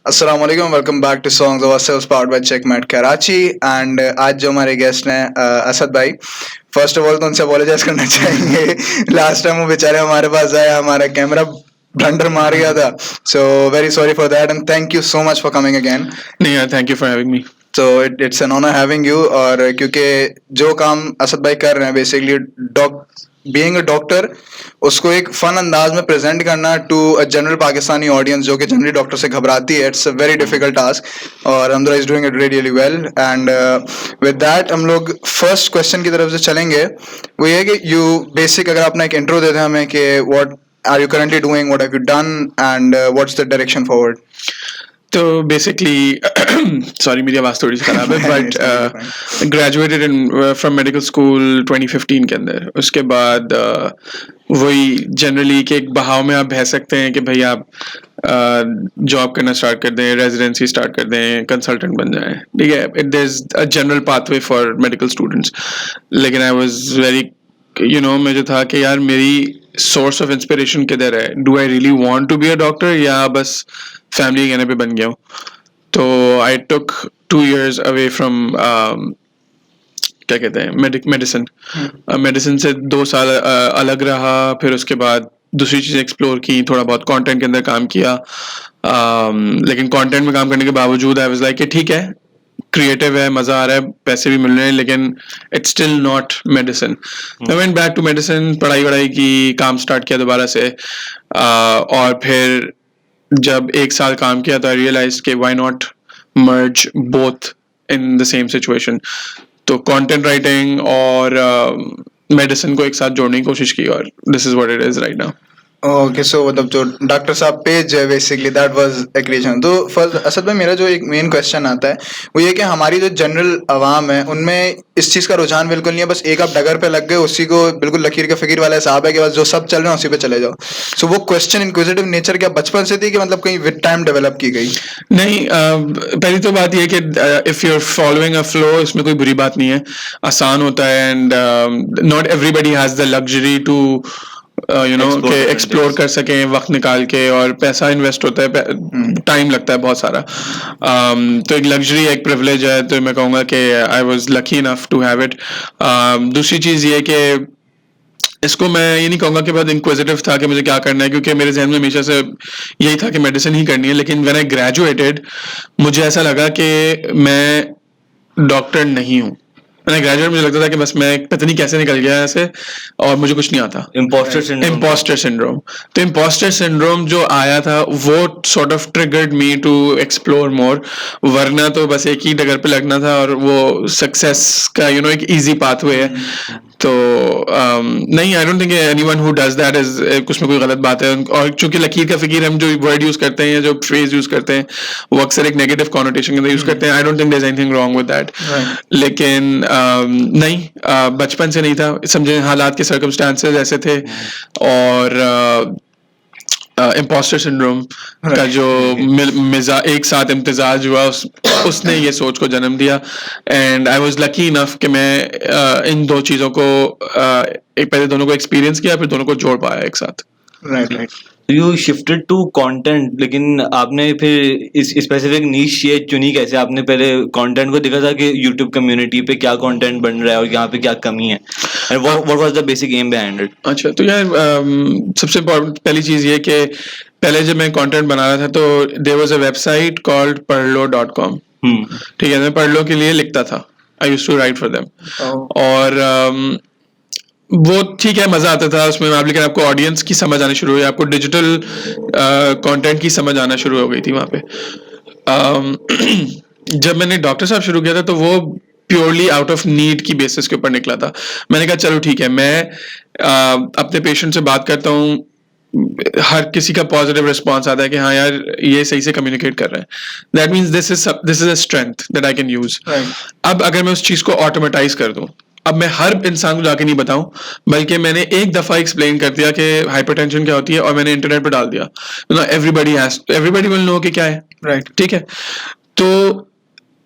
अस्सलाम वालेकुम, welcome back to songs of ourselves powered by Checkmate Karachi and आज जो हमारे गेस्ट हैं असद भाई। फर्स्ट ऑफ ऑल तो उनसे अपोलोजाइज करना चाहेंगे। लास्ट टाइम वो बेचारे हमारे पास आए, हमारा कैमरा ब्लंडर मार गया था, so very sorry for that and thank you so much for coming again. नहीं यार, thank you for having me. तो it's an honour having you. और क्योंकि जो काम असद भाई कर रहे हैं बेसिकली बीइंग अ डॉक्टर, उसको एक फन अंदाज में प्रेजेंट करना to a general Pakistani audience जो कि जनरली डॉक्टर से घबराती है, it's a very difficult task और Ahmadullah is doing it really well. And with that हम लोग फर्स्ट क्वेश्चन की तरफ से चलेंगे। वो ये है कि यू बेसिक अगर अपना एक इंट्रो देते हैं हमें कि what are you currently doing, what have you done and what's the direction forward. तो बेसिकली सॉरी मेरी आवाज़ थोड़ी सी खराब है, but graduated in from medical school 2015 के अंदर। उसके बाद वही जनरली कि एक बहाव में आप बह सकते हैं कि भाई आप जॉब करना स्टार्ट कर दें, रेजिडेंसी स्टार्ट कर दें, कंसल्टेंट बन जाएं, ठीक है। It there is a general pathway for medical students. लेकिन आई वाज वेरी मुझे था कि यार मेरी सोर्स ऑफ इंस्पिरेशन किधर है, do I really want to be a doctor या बस फैमिली के कहने पे बन गया हूँ। तो आई टुक 2 years अवे फ्रॉम क्या कहते हैं मेडिसिन। मेडिसिन से 2 साल अलग रहा, फिर उसके बाद दूसरी चीज़ एक्सप्लोर की, थोड़ा बहुत कंटेंट के अंदर काम किया। लेकिन कंटेंट में काम करने के बावजूद आई वाज लाइक कि ठीक है, क्रिएटिव है, मजा आ रहा है, पैसे भी मिल रहे हैं, लेकिन it's still not medicine. I went back to medicine, पढ़ाई वढ़ाई की, काम स्टार्ट किया दोबारा से। और फिर जब 1 साल काम किया तो आई रियलाइज कि why not merge both in the same situation. तो कंटेंट राइटिंग और मेडिसिन को एक साथ जोड़ने की कोशिश की और this is what it is right now. Okay, so मतलब जो डॉक्टर साहब पेज है basically that was a creation. तो फर्स्ट असद भाई मेरा जो एक मेन क्वेश्चन आता है वो ये कि हमारी जो जनरल आवाम है उनमें इस चीज़ का रुझान बिल्कुल नहीं है, बस एक आप डगर पे लग गए उसी को बिल्कुल लकीर के फकीर वाला हिसाब है कि बस जो सब चल रहे हैं उसी पे चले जाओ। सो वो क्वेश्चन इंक्विजिटिव नेचर क्या बचपन से थी कि मतलब कहीं विद टाइम डेवलप की गई? नहीं, पहली तो बात यह कि if you are following a flow, इसमें कोई बुरी बात नहीं है, आसान होता है। And not everybody has the luxury to कि एक्सप्लोर कर सकें वक्त निकाल के, और पैसा इन्वेस्ट होता है, टाइम लगता है बहुत सारा। तो एक लग्जरी, एक प्रिविलेज है, तो मैं कहूँगा कि I was lucky enough to have it. दूसरी चीज़ ये कि इसको मैं ये नहीं कहूँगा कि बहुत इंक्विजिटिव था कि मुझे क्या करना है, क्योंकि मेरे जहन में हमेशा से यही था कि मेडिसिन ही करनी है। लेकिन व्हेन आई ग्रेजुएटेड मुझे ऐसा लगा कि मैं डॉक्टर नहीं हूँ। मैंने ग्रेजुएट मुझे लगता था कि बस मैं पता नहीं कैसे निकल गया ऐसे और मुझे कुछ नहीं आता। Imposter syndrome. तो इम्पोस्टर सिंड्रोम जो आया था वो sort of triggered me to explore more, वरना तो बस एक ही डगर पे लगना था और वो सक्सेस का एक इजी पाथवे है। तो नहीं, आई don't think anyone who does that is कुछ में कोई गलत बात है। और चूंकि लकीर का फिकीर हम जो वर्ड यूज करते हैं, जो फ्रेज यूज करते हैं, वो अक्सर एक नेगेटिव कॉनोटेशन के अंदर यूज करते हैं। I don't think there is anything wrong with that. लेकिन नहीं, बचपन से नहीं था, समझे हालात के सर्कमस्टांसेस ऐसे थे। और इम्पोस्टर सिंड्रोम का जो एक साथ इम्तिजाज हुआ उसने ये सोच को जन्म दिया। And I was lucky enough कि मैं इन 2 चीज़ों को पहले दोनों को एक्सपीरियंस किया, फिर दोनों को जोड़ पाया एक साथ। Right. You shifted to content, लेकिन आपने फिर इस स्पेसिफिक नीश ये चुनी कैसे? आपने पहले कंटेंट को देखा था कि यूट्यूब कम्युनिटी पे क्या कंटेंट बन रहा है और यहाँ पे क्या कमी है, and what was the basic aim behind it? अच्छा, तो यार सबसे इम्पोर्टेंट पहली चीज़ ये कि पहले जब मैं कंटेंट बना रहा था तो there was a website called parlo.com। ठीक है, मैं parlo के लिए लिखता था, I used to write for them. और वो ठीक है, मजा आता था उसमें आप, लेकिन आपको ऑडियंस की समझ आनी शुरू हुई, आपको डिजिटल कंटेंट की समझ आना शुरू हो गई थी वहाँ पे। जब मैंने डॉक्टर साहब शुरू किया था तो वो प्योरली आउट ऑफ नीड की बेसिस के ऊपर निकला था। मैंने कहा चलो ठीक है, मैं अपने पेशेंट से बात करता हूँ, हर किसी का पॉजिटिव रिस्पॉन्स आता है कि हाँ यार ये सही से कम्युनिकेट कर रहे हैं, that means this is a strength that I can use. अब अगर मैं उस चीज़ को ऑटोमेटाइज कर दूँ, अब मैं हर इंसान को जाके नहीं बताऊं, बल्कि मैंने एक दफा एक्सप्लेन कर दिया कि हाइपरटेंशन क्या होती है और मैंने इंटरनेट पर डाल दिया, एवरीबडी विल नो कि क्या है। राइट। ठीक है, तो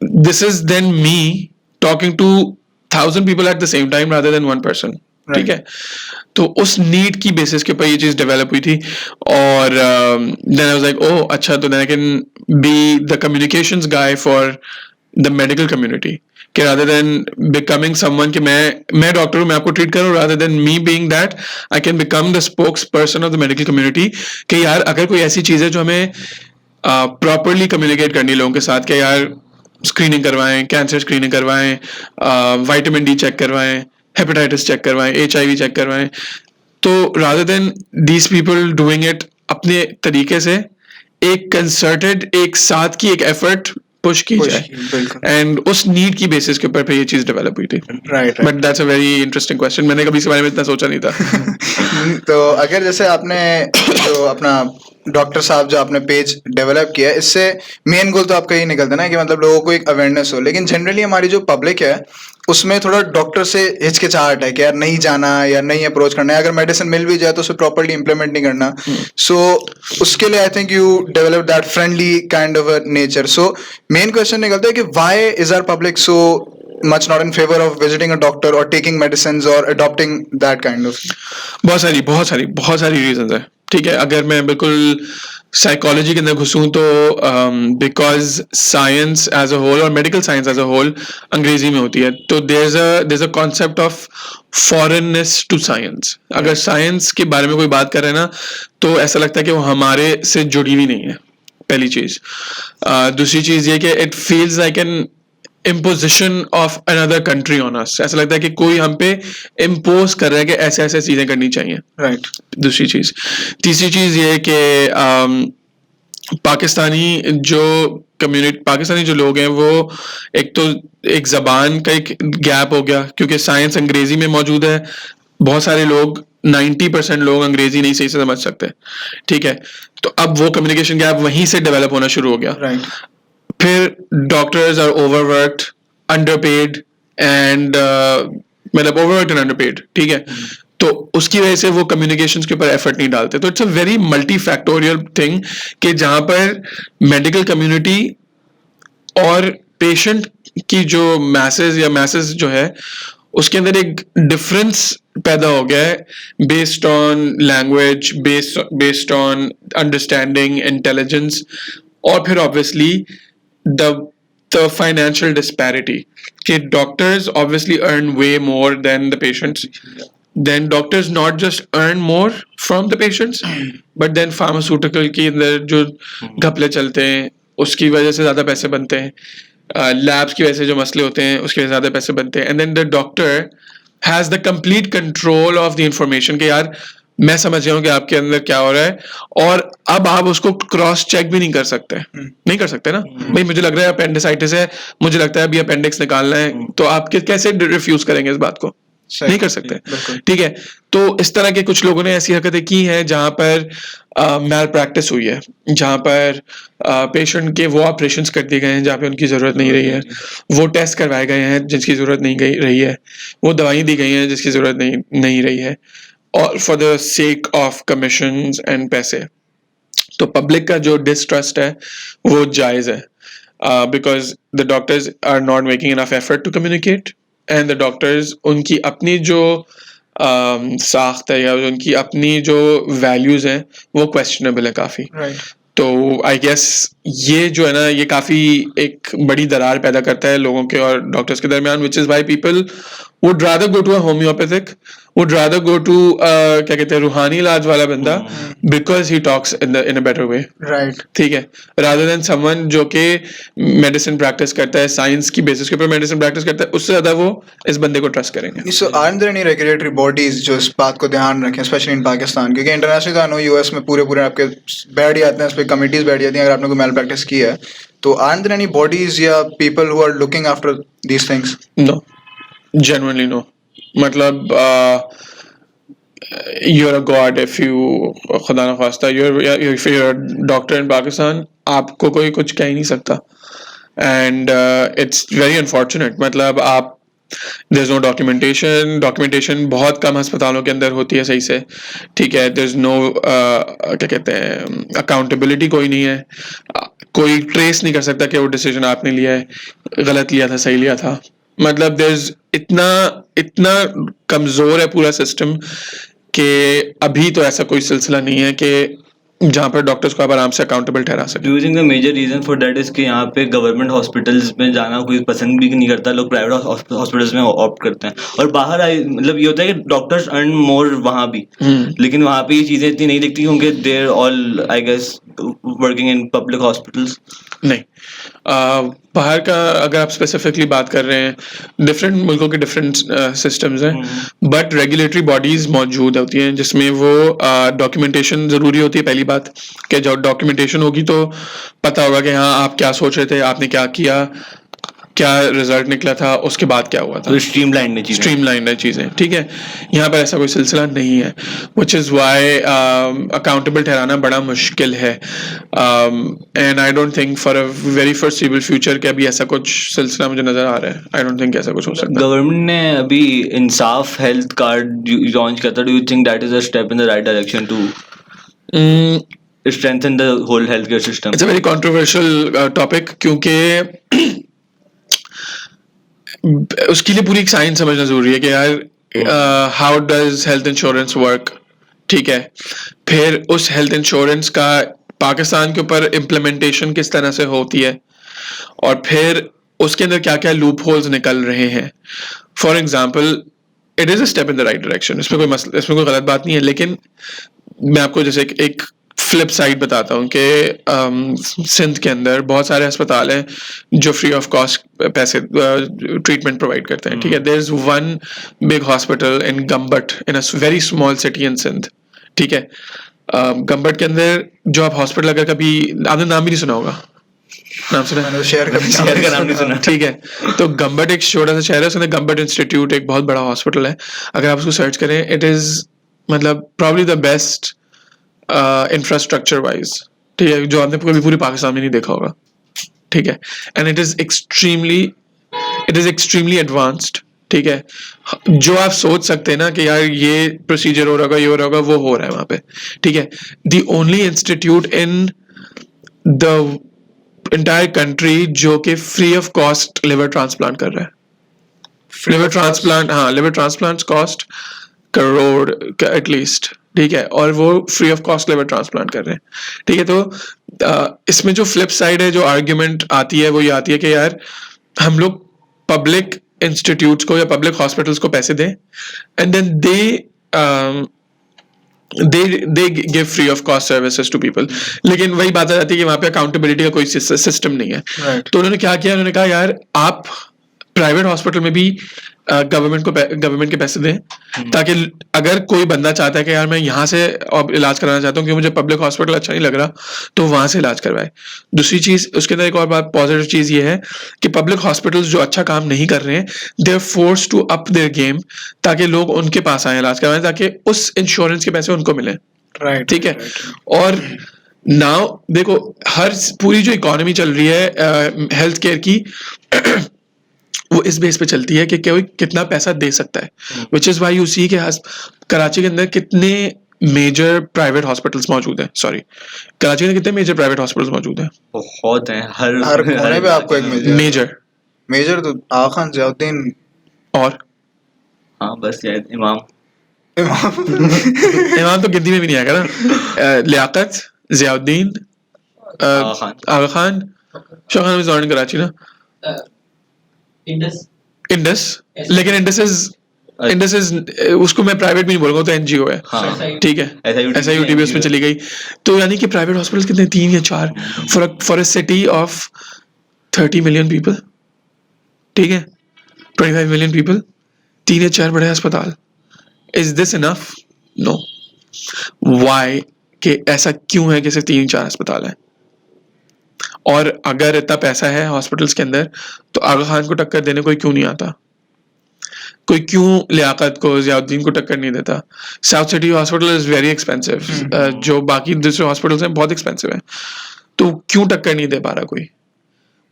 this is then me talking to 1000 people at the same time rather than one person. ठीक है, तो उस नीड की बेसिस के ऊपर ये चीज डेवलप हुई थी और then I was like oh अच्छा, तो then I can be the communications guy for the medical community कि rather than becoming someone कि मैं डॉक्टर हूँ, मैं आपको ट्रीट करूँ, rather than me being that I can become the spokesperson of the medical community कि यार अगर कोई ऐसी चीज़ है जो हमें प्रॉपरली कम्युनिकेट करनी लोगों के साथ कि यार स्क्रीनिंग करवाएं, कैंसर स्क्रीनिंग करवाएं, विटामिन डी चेक करवाएं, हेपेटाइटिस चेक करवाएं, HIV चेक करवाएं, तो rather than these people doing it अपने तरीके से एक कंसर्टेड एक साथ की एक एफर्ट पुश की Push जाए की, बिल्कुल। एंड उस नीड की बेसिस के ऊपर पे ये चीज डेवलप हुई थी. Right but that's a very interesting question, मैंने कभी इसके बारे में इतना सोचा नहीं था. तो अगर जैसे आपने जो अपना डॉक्टर साहब जो आपने पेज डेवलप किया है, इससे मेन गोल तो आपका यही निकलता है ना कि मतलब लोगों को एक अवेयरनेस हो, लेकिन जनरली हमारी जो पब्लिक है उसमें थोड़ा डॉक्टर से हिचकिचाहट है कि यार नहीं जाना या नहीं अप्रोच करना है, अगर मेडिसिन मिल भी जाए तो उसे प्रॉपर्ली इंप्लीमेंट नहीं करना. सो उसके लिए I think you develop that friendly kind of nature. So main question निकलता है कि why is our public so much not in favor of visiting a doctor or taking medicines or adopting that kind of. बहुत सारी reasons है. ठीक है, अगर मैं बिल्कुल साइकोलॉजी के अंदर घुसूं तो because science as a whole और medical science as a whole अंग्रेजी में होती है, तो there is a concept of foreignness to science. अगर साइंस के बारे में कोई बात कर रहे हैं ना तो ऐसा लगता है कि वो हमारे से जुड़ी हुई नहीं है, पहली चीज. दूसरी चीज ये कि it feels like an imposition of another country on us. ऐसा लगता है कि कोई हम पे impose कर रहा है कि ऐसे ऐसे चीजें करनी चाहिए. Right. दूसरी चीज. तीसरी चीज ये कि पाकिस्तानी जो लोग हैं वो एक तो एक जबान का एक गैप हो गया क्योंकि साइंस अंग्रेजी में मौजूद है. बहुत सारे लोग 90% लोग अंग्रेजी नहीं सही से समझ सकते. ठीक है, तो अब वो कम्युनिकेशन गैप वहीं से डेवलप होना शुरू हो गया. Right. फिर doctors are overworked, underpaid and मतलब ओवरवर्क्ड एंड अंडरपेड. ठीक है, तो उसकी वजह से वो कम्युनिकेशंस के ऊपर एफर्ट नहीं डालते. तो it's a very multi factorial thing कि जहां पर मेडिकल कम्युनिटी और पेशेंट की जो मैसेज जो है उसके अंदर एक डिफरेंस पैदा हो गया है based on language, based on understanding, intelligence, और फिर obviously the financial disparity. Okay, doctors obviously earn way more than the patients. Then doctors not just earn more from the patients, but then pharmaceutical के अंदर जो घपले चलते हैं उसकी वजह से ज़्यादा पैसे बनते हैं. Labs की वजह से जो मसले होते हैं उसके ज़्यादा पैसे बनते हैं. And then the doctor has the complete control of the information कि यार मैं समझ गया हूँ कि आपके अंदर क्या हो रहा है, और अब आप उसको क्रॉस चेक भी नहीं कर सकते. नहीं कर सकते ना भाई, मुझे लग रहा है अपेंडिसाइटिस है, मुझे लगता है अभी अपेंडिक्स निकालना है, तो आप कैसे रिफ्यूज करेंगे इस बात को? नहीं कर सकते. ठीक है, तो इस तरह के कुछ लोगों ने ऐसी हरकतें की हैं जहां पर मैल प्रैक्टिस हुई है, जहां पर पेशेंट के वो ऑपरेशंस कर दिए गए हैं जहां पे उनकी जरूरत नहीं रही है, वो टेस्ट करवाए गए हैं जिसकी जरूरत नहीं रही है, वो दवाई दी गई हैं जिसकी जरूरत नहीं रही है, और for the sake of commissions and पैसे. तो पब्लिक का जो डिस्ट्रस्ट है वो जायज है because the doctors are not making enough effort to communicate, and the doctors उनकी अपनी जो साख्त है या उनकी अपनी जो वैल्यूज हैं वो क्वेश्चनेबल है काफी. Right. तो आई गेस ये जो है ना ये काफी एक बड़ी दरार पैदा करता है लोगों के और डॉक्टर्स के दरमियान, which is why people would rather go to a homeopathic, would rather go to क्या कहते हैं रूहानी इलाज वाला बंदा, because he talks in a better way. Right. ठीक है, रादर देन समवन जो कि मेडिसिन प्रैक्टिस करता है, साइंस की बेसिस के ऊपर मेडिसिन प्रैक्टिस करता है, उससे ज्यादा वो इस बंदे को ट्रस्ट करेंगे. So aren't there any regulatory bodies जो इस बात को ध्यान रखें, स्पेशली इन पाकिस्तान? क्योंकि इंटरनेशनल तो आई नो यूएस में पूरे आपके बैठ जाते हैं, उस पर कमिटीज बैठ जाती हैं अगर आपने कोई मैल प्रैक्टिस की है. तो aren't there any bodies या people who are looking after these things? No, genuinely no. मतलब you're a god if you खुदा ना खास्ता if you're a doctor in Pakistan, आपको कोई कुछ कह ही नहीं सकता. And it's very unfortunate. मतलब आप there's no documentation बहुत कम अस्पतालों के अंदर होती है सही से. ठीक है, there's no क्या कहते हैं accountability कोई नहीं है, कोई ट्रेस नहीं कर सकता कि वो डिसीजन आपने लिया है, गलत लिया था, सही लिया था. मतलब there's इतना इतना कमजोर है पूरा सिस्टम कि अभी तो ऐसा कोई सिलसिला नहीं है कि जहाँ पर डॉक्टर्स को आप आराम से अकाउंटेबल ठहरा सकें. Do you think the major reason for that is कि यहाँ पे गवर्नमेंट हॉस्पिटल्स में जाना कोई पसंद भी नहीं करता, लोग प्राइवेट हॉस्पिटल्स में ऑप्ट करते हैं, और बाहर मतलब ये होता है कि डॉक्टर्स अर्न मोर वहाँ भी, लेकिन वहाँ पे ये चीजें इतनी नहीं दिखती क्योंकि they are all I guess working in public hospitals. नहीं, बाहर का अगर आप स्पेसिफिकली बात कर रहे हैं, डिफरेंट मुल्कों के डिफरेंट सिस्टम्स हैं, बट रेगुलेटरी बॉडीज मौजूद होती हैं जिसमें वो डॉक्यूमेंटेशन ज़रूरी होती है. पहली बात कि जब डॉक्यूमेंटेशन होगी तो पता होगा कि हाँ आप क्या सोच रहे थे, आपने क्या किया, क्या रिजल्ट निकला था, उसके बाद क्या हुआ था. तो स्ट्रीमलाइन है चीज़ें, ठीक है. यहाँ पर ऐसा कोई सिलसिला नहीं है, विच इज़ वाई अकाउंटेबल ठहराना बड़ा मुश्किल है. And I don't think for a very foreseeable future कि अभी ऐसा कुछ सिलसिला मुझे नज़र आ रहा है. आई डोंट थिंक ऐसा कुछ हो सकता. गवर्नमेंट ने अभी इंसाफ हेल्थ कार्ड लॉन्च किया था. Do you think that is a step in the right direction to strengthen the whole healthcare system? It's a very controversial topic क्योंकि उसके लिए पूरी एक साइंस समझना जरूरी है कि यार how does health insurance work, ठीक है. फिर उस हेल्थ इंश्योरेंस का पाकिस्तान के ऊपर इम्प्लीमेंटेशन किस तरह से होती है, और फिर उसके अंदर क्या क्या लूप होल्स निकल रहे हैं. For example it is a step in the right direction, इसमें कोई गलत बात नहीं है, लेकिन मैं आपको जैसे एक फ्लिप साइड बताता हूँ कि सिंध के अंदर बहुत सारे अस्पताल हैं जो फ्री ऑफ कॉस्ट पैसे ट्रीटमेंट प्रोवाइड करते हैं, ठीक है. There is one big hospital in Gambat in a very small city in Sindh, ठीक है. गम्बट के अंदर जो आप हॉस्पिटल, अगर कभी आपने नाम भी नहीं सुना होगा, नाम सुना, शेयर का नाम नहीं सुना, ठीक है. तो गम्बट एक छोटा सा शहर है, उसके अंदर गम्बट इंस्टीट्यूट एक बहुत बड़ा हॉस्पिटल है. अगर आप उसको सर्च करें, इट इज मतलब probably the best infrastructure wise, ठीक है, जो आपने कभी पूरी पाकिस्तान में नहीं देखा होगा, ठीक है. And it is extremely advanced, ठीक है. जो आप सोच सकते हैं ना कि यार ये प्रोसीजर हो रहा होगा, ये हो रहा होगा, वो हो रहा है वहां पे, ठीक है. The only institute in the entire country जो कि free of cost liver transplant कर रहा है. Liver transplant cost crore at least, ठीक है, और वो free of cost liver transplant कर रहे हैं, ठीक है. तो इसमें जो फ्लिप साइड है, जो आर्ग्यूमेंट आती है, वो ये आती है कि यार हम लोग पब्लिक इंस्टीट्यूट्स को या पब्लिक हॉस्पिटल्स को पैसे दें and then they give free of cost services to people. लेकिन वही बात आ जाती है कि वहाँ पे अकाउंटेबिलिटी का कोई सिस्टम नहीं है. तो उन्होंने क्या किया, उन्होंने कहा यार आप प्राइवेट हॉस्पिटल में भी गवर्नमेंट के पैसे दें, ताकि अगर कोई बंदा चाहता है कि यार मैं यहाँ से इलाज कराना चाहता हूँ क्योंकि मुझे पब्लिक हॉस्पिटल अच्छा नहीं लग रहा, तो वहाँ से इलाज करवाए. दूसरी चीज उसके अंदर एक और बात पॉजिटिव चीज ये है कि पब्लिक हॉस्पिटल्स जो अच्छा काम नहीं कर रहे हैं, they are forced to up their game, ताकि लोग उनके पास आए इलाज करवाएं, ताकि उस इंश्योरेंस के पैसे उनको मिले, ठीक है. और नाउ देखो हर पूरी जो इकोनॉमी चल रही है हेल्थ केयर की वो इस बेस पे चलती है कि कोई कितना पैसा दे सकता है, विच इज वाई यू सी कि कराची के अंदर कितने मेजर प्राइवेट हॉस्पिटल्स मौजूद हैं. सॉरी, कराची के अंदर कितने मेजर प्राइवेट हॉस्पिटल्स मौजूद हैं? बहुत हैं. हर कोने पे आपको एक मेजर तो आगा खान, जियाउद्दीन और हाँ बस यार इमाम तो गिनती में भी नहीं आएगा ना. Liaquat, Ziauddin, Aga Khan, Shah Khan is not in Karachi ना. इंडस, लेकिन इंडस इज उसको मैं प्राइवेट भी नहीं बोलूंगा, तो एनजीओ है, ठीक है. SIUT भी उसमें चली गई. तो यानी कि प्राइवेट हॉस्पिटल कितने, 3 या 4 for a city of 30 million people, ठीक है, 25 मिलियन पीपल, 3 या 4 बड़े अस्पताल. Is this enough? No. Why? कि ऐसा क्यों है कि सिर्फ 3-4 अस्पताल है? और अगर इतना पैसा है हॉस्पिटल्स के अंदर, तो आगा खान को टक्कर देने कोई क्यों नहीं आता? कोई क्यों लियाकत को, जियाउद्दीन को टक्कर नहीं देता? South city hospital is very expensive, जो बाकी दूसरे हॉस्पिटल्स हैं बहुत एक्सपेंसिव है, तो क्यों टक्कर नहीं दे पा रहा कोई?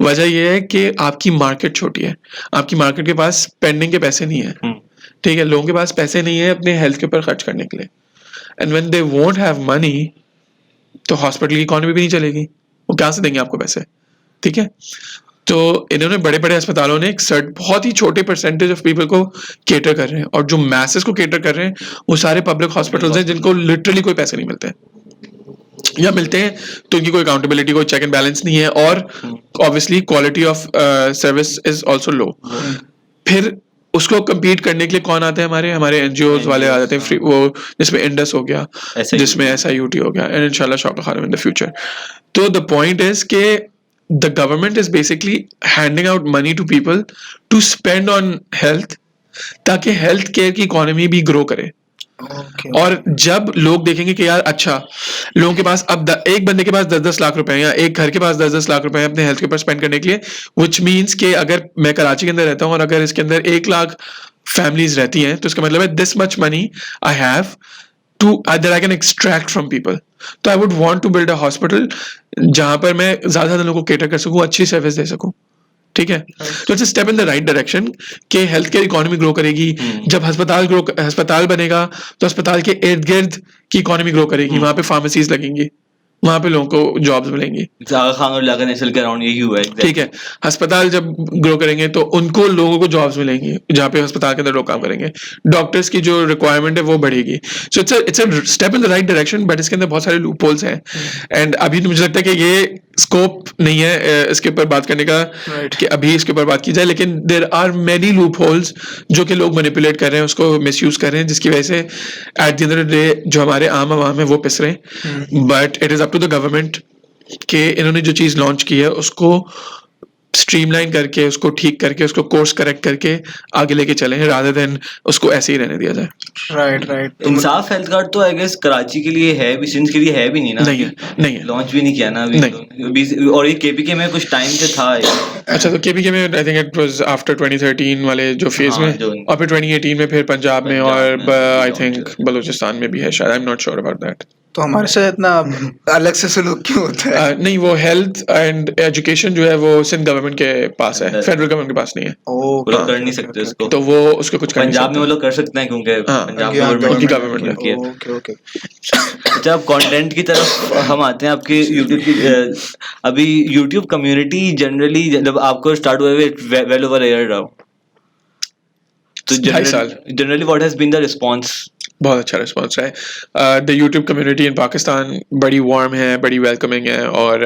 वजह यह है कि आपकी मार्केट छोटी है, आपकी मार्केट के पास स्पेंडिंग के पैसे नहीं है, ठीक है. लोगों के पास पैसे नहीं है अपने हेल्थ के ऊपर खर्च करने के लिए, and when they won't have money, तो हॉस्पिटल की इकोनॉमी भी नहीं चलेगी, वो कहाँ से देंगे आपको पैसे, ठीक है. तो इन्होंने बड़े बड़े अस्पतालों ने एक बहुत ही छोटे परसेंटेज ऑफ पीपल को केटर कर रहे हैं, और जो मैसेस को केटर कर रहे हैं वो सारे पब्लिक हॉस्पिटल्स हैं जिनको लिटरली कोई पैसे नहीं मिलते हैं, या मिलते हैं तो उनकी कोई अकाउंटेबिलिटी, कोई चेक एंड बैलेंस नहीं है, और obviously quality of service is also low. फिर उसको कम्पीट करने के लिए कौन आते हैं, हमारे एनजीओज वाले आ जाते हैं, फ्री, वो जिसमें इंडस हो गया, जिसमें SIUT हो गया, एंड इंशाल्लाह Shaukat Khanum in the future. तो द पॉइंट इज के the government is basically handing out money to people to spend on health, ताकि हेल्थ केयर की इकोनॉमी भी ग्रो करे। और जब लोग देखेंगे कि यार अच्छा, लोगों के पास अब एक बंदे के पास 10-10 लाख रुपए हैं, या एक घर के पास 10-10 लाख रुपए हैं अपने हेल्थ के ऊपर स्पेंड करने के लिए, which means कि अगर मैं कराची के अंदर रहता हूँ और अगर इसके अंदर 1 लाख फैमिलीज रहती हैं, तो इसका मतलब है this much money I have to that I can extract from people. तो I would want to build a hospital जहां पर मैं ज्यादा लोगों को केटर कर सकूं, अच्छी सर्विस दे सकूं, ठीक है। तो it's a step in the right direction कि हेल्थ केयर इकोनॉमी ग्रो करेगी। जब अस्पताल बनेगा तो अस्पताल के इर्द गिर्द की इकोनॉमी ग्रो करेगी, वहां पे फार्मेसीज लगेंगी, वहां पे लोगों को जॉब्स मिलेंगी। खान और लागा नेशनल के अराउंड यही हुआ है, ठीक है। अस्पताल जब ग्रो करेंगे तो उनको लोगों को जॉब्स मिलेंगी जहाँ पे अस्पताल के अंदर लोग काम करेंगे, डॉक्टर्स की जो रिक्वायरमेंट है वो बढ़ेगी। So it's a step in the right direction, but इसके अंदर बहुत सारे लूप होल्स हैं, एंड अभी मुझे लगता है कि ये स्कोप नहीं है इसके ऊपर बात करने का कि अभी इसके ऊपर बात की जाए, लेकिन there are many loopholes जो कि लोग मैनिपुलेट कर रहे हैं, उसको मिसयूज कर रहे हैं, जिसकी वजह से at the end of the day जो हमारे आम आवाम है वो पिस रहे हैं। But it is up to the government कि इन्होंने जो चीज लॉन्च की है उसको स्ट्रीमलाइन करके, उसको ठीक करके, उसको कोर्स करेक्ट करके आगे लेके चले, रादर देन उसको ऐसे ही रहने दिया जाए। राइट। इंसाफ हेल्थ कार्ड तो आई गेस कराची के लिए है भी, सिंध के लिए है भी नहीं ना, नहीं है, लॉन्च भी नहीं किया ना अभी, और ये KPK में कुछ टाइम से था। अच्छा, तो KPK में I think it was after 2013 वाले जो फेज में, और फिर 2018 में फिर पंजाब में, और आई थिंक बलूचिस्तान में भी है शायद, I am not sure about that. तो हमारे साथ इतना अलग से सलूक क्यों होता है? नहीं, वो हेल्थ एंड एजुकेशन जो है वो सिंध गवर्नमेंट के पास है, फेडरल गवर्नमेंट के पास नहीं है। वो लोग कर नहीं सकते उसको, तो वो उसको कुछ पंजाब में वो लोग कर सकते हैं क्योंकि पंजाब उनकी गवर्नमेंट है। ओके। अच्छा, अब कंटेंट की तरफ हम आते हैं। आपके यूट्यूब की अभी यूट्यूब कम्युनिटी जनरली जब आपको स्टार्ट हुए वेल ओवर ईयर रहा, तो generally what has been the response? बहुत अच्छा रिस्पॉन्स है। The YouTube community in Pakistan बड़ी वार्म है, बड़ी वेलकमिंग है, और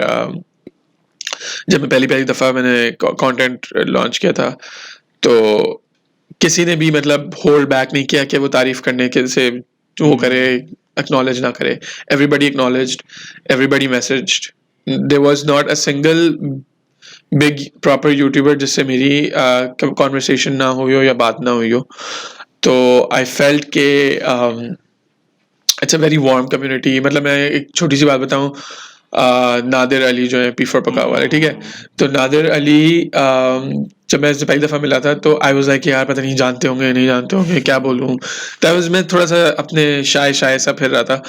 जब मैं पहली दफ़ा मैंने कंटेंट लॉन्च किया था तो किसी ने भी मतलब होल्ड बैक नहीं किया कि वो तारीफ करने के से वो करे, एक्नॉलेज ना करे। Everybody acknowledged, everybody messaged, there was not a single big proper YouTuber जिससे मेरी कॉन्वर्सेशन ना हुई हो या बात ना हुई हो। तो आई फेल्ट के it's a very warm community. मतलब मैं एक छोटी सी बात बताऊं, नादिर अली जो है P4 पकाव वाले, ठीक है, तो नादिर अली जब मैं इससे पहली दफ़ा मिला था तो आई वाज लाइक यार पता नहीं जानते होंगे नहीं जानते होंगे, क्या बोलूँ। तब मैं थोड़ा सा अपने शाय सा फिर रहा था,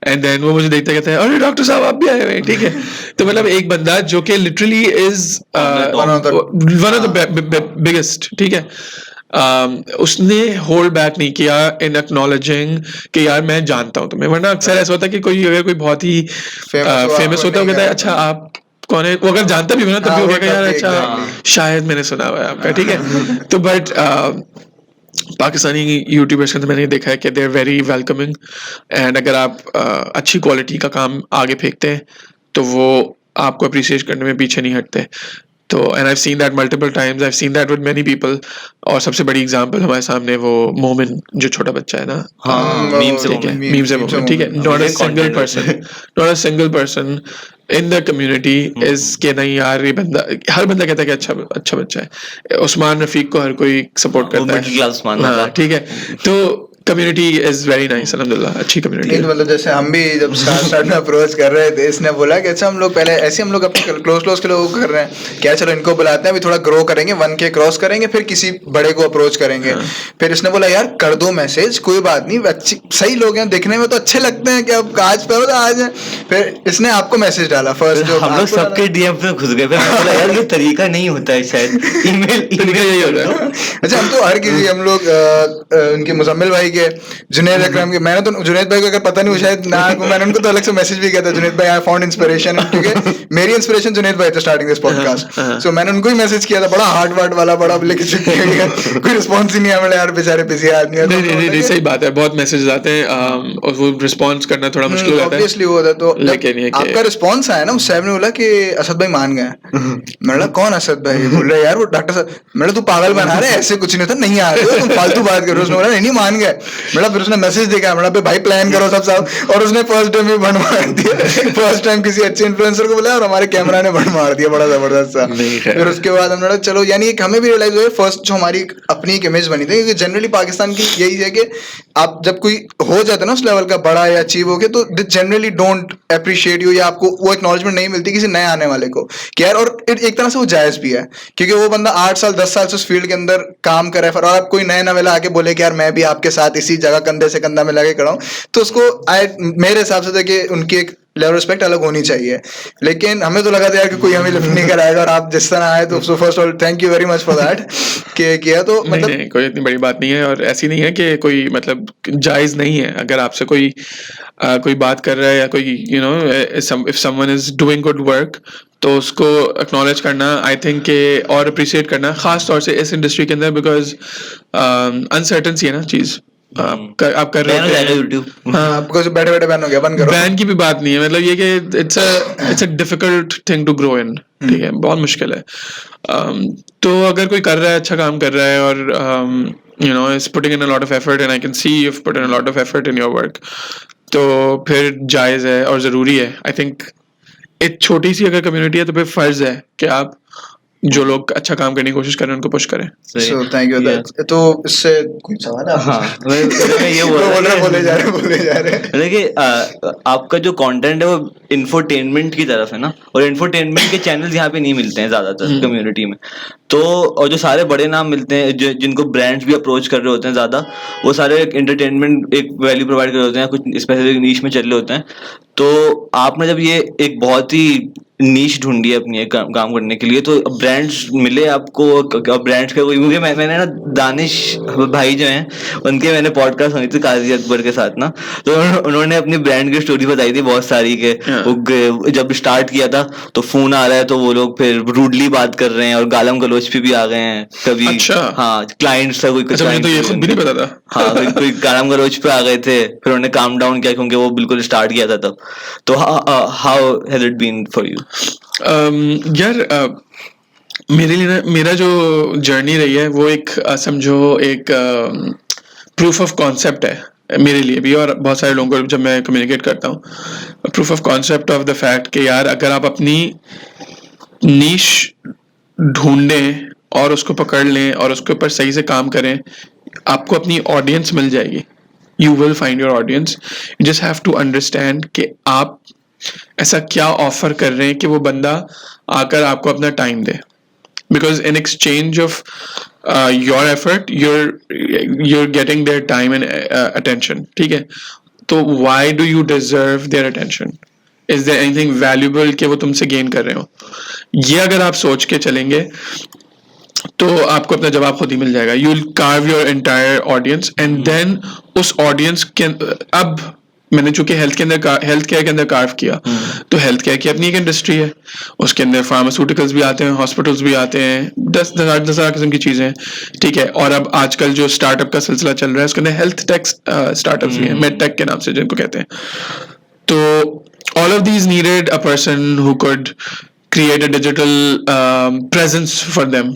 एंड देन वो मुझे देखते कहते हैं अरे डॉक्टर साहब आप भी आए हुए हैं, ठीक है। तो मतलब एक बंदा जो कि literally is one of the biggest, ठीक है, उसने होल्ड बैक नहीं किया इन एक्नॉलेजिंग कि यार मैं जानता हूँ तुम्हें। वरना अक्सर ऐसा होता है कि कोई अगर कोई बहुत ही फेमस होता है, वो कहता है अच्छा आप कौन है, वो अगर जानता भी हो ना तब भी वो कहेगा यार अच्छा शायद मैंने सुना हुआ है आपका, ठीक है। तो बट पाकिस्तानी यूट्यूबर्स के अंदर मैंने देखा है कि they are very welcoming, and अगर आप अच्छी क्वालिटी का काम आगे फेंकते हैं तो वो आपको अप्रिशिएट करने में पीछे नहीं हटते। तो and I seen that multiple times, I seen that with many people. और सबसे बड़ी एग्जांपल हमारे सामने वो मोमिन जो छोटा बच्चा है ना, मीम से मोमिन, ठीक है, not a single person in the community is के नहीं यार ये बंदा, हर बंदा कहता है कि अच्छा बच्चा है। उस्मान रफीक को हर कोई सपोर्ट करता है, ठीक है। तो कम्युनिटी इज वेरी नाइस, अल्हम्दुलिल्लाह, अच्छी कम्युनिटी है। मतलब जैसे हम भी जब स्टार्ट में अप्रोच कर रहे थे, इसने बोला कि अच्छा हम लोग पहले ऐसे हम लोग अपने क्लोज के लोगों को कर रहे हैं क्या, चलो इनको बुलाते हैं, अभी थोड़ा ग्रो करेंगे, 1K क्रॉस करेंगे, फिर किसी बड़े को अप्रोच करेंगे। फिर इसने बोला यार कर दो मैसेज, कोई बात नहीं, अच्छी सही लोग हैं, दिखने में तो अच्छे लगते हैं कि अब आज पे हो आज है। फिर इसने आपको मैसेज डाला फर्स्ट, जो हम लोग सबके डीएम पे घुस गए। फिर मैं बोला यार ये तरीका नहीं होता है शायद, ईमेल यही होता है। अच्छा, हम तो हर किसी हम लोग उनके मुजम्मिल भाई के, जुनैद अकरम के। मैंने तो जुनैद भाई को अगर पता नहीं हो शायद ना, मैंने उनको तो अलग से मैसेज भी किया था, जुनैद भाई आई फाउंड इंस्पिरेशन, क्योंकि मेरी इंस्पिरेशन जुनैद भाई थे स्टार्टिंग दिस पॉडकास्ट। सो मैंने उनको ही मैसेज किया था, बड़ा हार्ड वर्ड वाला, बड़ा लेकिन कोई रिस्पॉन्स ही नहीं आया। यार बेचारे बिजी आदमी है। नहीं सही बात है, बहुत मैसेज आते हैं और वो रिस्पॉन्स करना थोड़ा मुश्किल हो जाता है। ऑब्वियसली वो था। तो लेकिन ये आपका रिस्पॉन्स आया ना, उस साहब ने बोला कि असद भाई मान गए। मैंने बोला कौन असद भाई? बोल रहे यार वो डॉक्टर साहब। मैंने तू पागल बना रहे, ऐसे कुछ नहीं होता, नहीं आ रहे हो तुम, फालतू बात करो। उसने बोला नहीं मान गए। मैंने फिर उसने मैसेज देखा, मैंने भाई प्लान करो सब साहब, और उसने फर्स्ट टाइम ही बंद मार दिया। फर्स्ट टाइम किसी अच्छे इन्फ्लुएंसर को बोला और हमारे कैमरा ने बंद मार दिया, बड़ा जबरदस्त सा। फिर उसके बाद हमने बोला चलो, यानी एक हमें भी रियलाइज हुआ फर्स्ट जो हमारी अपनी एक इमेज बनी थी, क्योंकि जनरली पाकिस्तान की यही है कि आप जब कोई हो जाता है ना उस लेवल का बड़ा या अचीव हो गया, तो they generally don't appreciate you, या आपको वो एक्नॉलेजमेंट नहीं मिलती किसी नए आने वाले को कि यार। और एक तरह से वो जायज भी है, क्योंकि वो बंदा 8 साल 10 साल से उस फील्ड के अंदर काम कर रहा है, और आप कोई नया नवेला आके बोले कि यार मैं भी आपके साथ इसी जगह कंधे से कंधा मिला के खड़ा हूं, तो उसको मेरे हिसाब से था कि उनकी एक लेवल रिस्पेक्ट अलग होनी चाहिए। लेकिन हमें तो लगा था यार कि कोई हमें लिफ्ट नहीं कराएगा, और आप जिस तरह आए तो first all thank you very much for that कि किया। तो मतलब नहीं, कोई इतनी बड़ी बात नहीं है, और ऐसी नहीं है कि कोई मतलब जायज नहीं है। अगर आपसे कोई बात कर रहा है, या कोई if someone is doing good work, तो उसको एक्नॉलेज करना, आई थिंक के, और अप्रिशिएट करना, खास तौर से इस इंडस्ट्री के अंदर, बिकॉज अनसर्टन सी है ना चीज। आप कर रहे हो यूट्यूब, बैठे बैठे बैन हो गया, बंद करो। बैन की भी बात नहीं है, मतलब ये कि it's a difficult thing to grow in, ठीक है, बहुत मुश्किल है। तो अगर कोई कर रहा है, अच्छा काम कर रहा है, और is putting in a lot of effort, and I can see you've put in a lot of effort in your work, तो फिर जायज है और जरूरी है। आई थिंक एक छोटी सी अगर कम्युनिटी है तो फिर फर्ज है कि आप जो लोग अच्छा काम करने की कोशिश कर रहे हैं उनको पुश करें। So thank you। तो इससे कोई सवाल है? हाँ, मैं ये बोले जा रहे हैं। देखिए आपका जो कंटेंट है वो इंफोटेनमेंट की तरफ है ना, और इंफोटेनमेंट के चैनल्स यहाँ पे नहीं मिलते हैं ज्यादातर कम्युनिटी में। तो और जो सारे बड़े नाम मिलते हैं, जिनको ब्रांड्स भी अप्रोच कर रहे होते हैं ज्यादा, वो सारे एंटरटेनमेंट एक वैल्यू प्रोवाइड कर रहे होते हैं, कुछ स्पेसिफिक नीश में चल रहे होते हैं। तो आपने जब ये एक बहुत ही नीश ढूंढी है अपनी काम करने के लिए, तो ब्रांड्स मिले आपको? ब्रांड्स का कोई, मुझे मैंने ना दानिश भाई जो हैं उनके मैंने पॉडकास्ट सुनी थी काजी अकबर के साथ ना, तो उन्होंने अपनी ब्रांड की स्टोरी बताई थी बहुत सारी के। जब स्टार्ट किया था तो फोन आ रहा है तो वो लोग फिर रूडली बात कर रहे हैं, और गालम गलोच पे भी आ गए हैं कभी। अच्छा। हाँ, क्लाइंट्स था, कोई मुझे तो ये खुद भी नहीं पता था। हाँ, कोई गालम गलोच पे आ गए थे, फिर उन्होंने काम डाउन किया क्योंकि वो बिल्कुल स्टार्ट किया था तब। तो how has it been for you? यार मेरे लिए ना, मेरा जो जर्नी रही है वो एक समझो एक प्रूफ ऑफ कॉन्सेप्ट है मेरे लिए भी, और बहुत सारे लोगों को जब मैं कम्युनिकेट करता हूँ, proof of concept of the fact कि यार अगर आप अपनी नीश ढूंढें और उसको पकड़ लें और उसके ऊपर सही से काम करें, आपको अपनी ऑडियंस मिल जाएगी। You will find your audience. You just have to understand कि आप ऐसा क्या ऑफर कर रहे हैं कि वो बंदा आकर आपको अपना time they, because in exchange of your effort you're getting their time and attention, ठीक है? तो why do you deserve their attention? Is there anything valuable कि वो तुमसे गेन कर रहे हो? ये अगर आप सोच के चलेंगे तो आपको अपना जवाब खुद ही मिल जाएगा। You'll carve your entire audience, and then उस audience के अब मैंने चूंकि हेल्थ केयर के अंदर कार्व किया, तो हेल्थ केयर की अपनी एक इंडस्ट्री है, उसके अंदर फार्मास्यूटिकल्स भी आते हैं, हॉस्पिटल्स भी आते हैं, 10,000 किस्म की चीजें, ठीक है? और अब आजकल जो स्टार्टअप का सिलसिला चल रहा है उसके अंदर हेल्थ टेक स्टार्टअप्स भी हैं, मेड टेक के नाम से जिनको कहते हैं। तो all of these needed a person who could create a digital presence for them.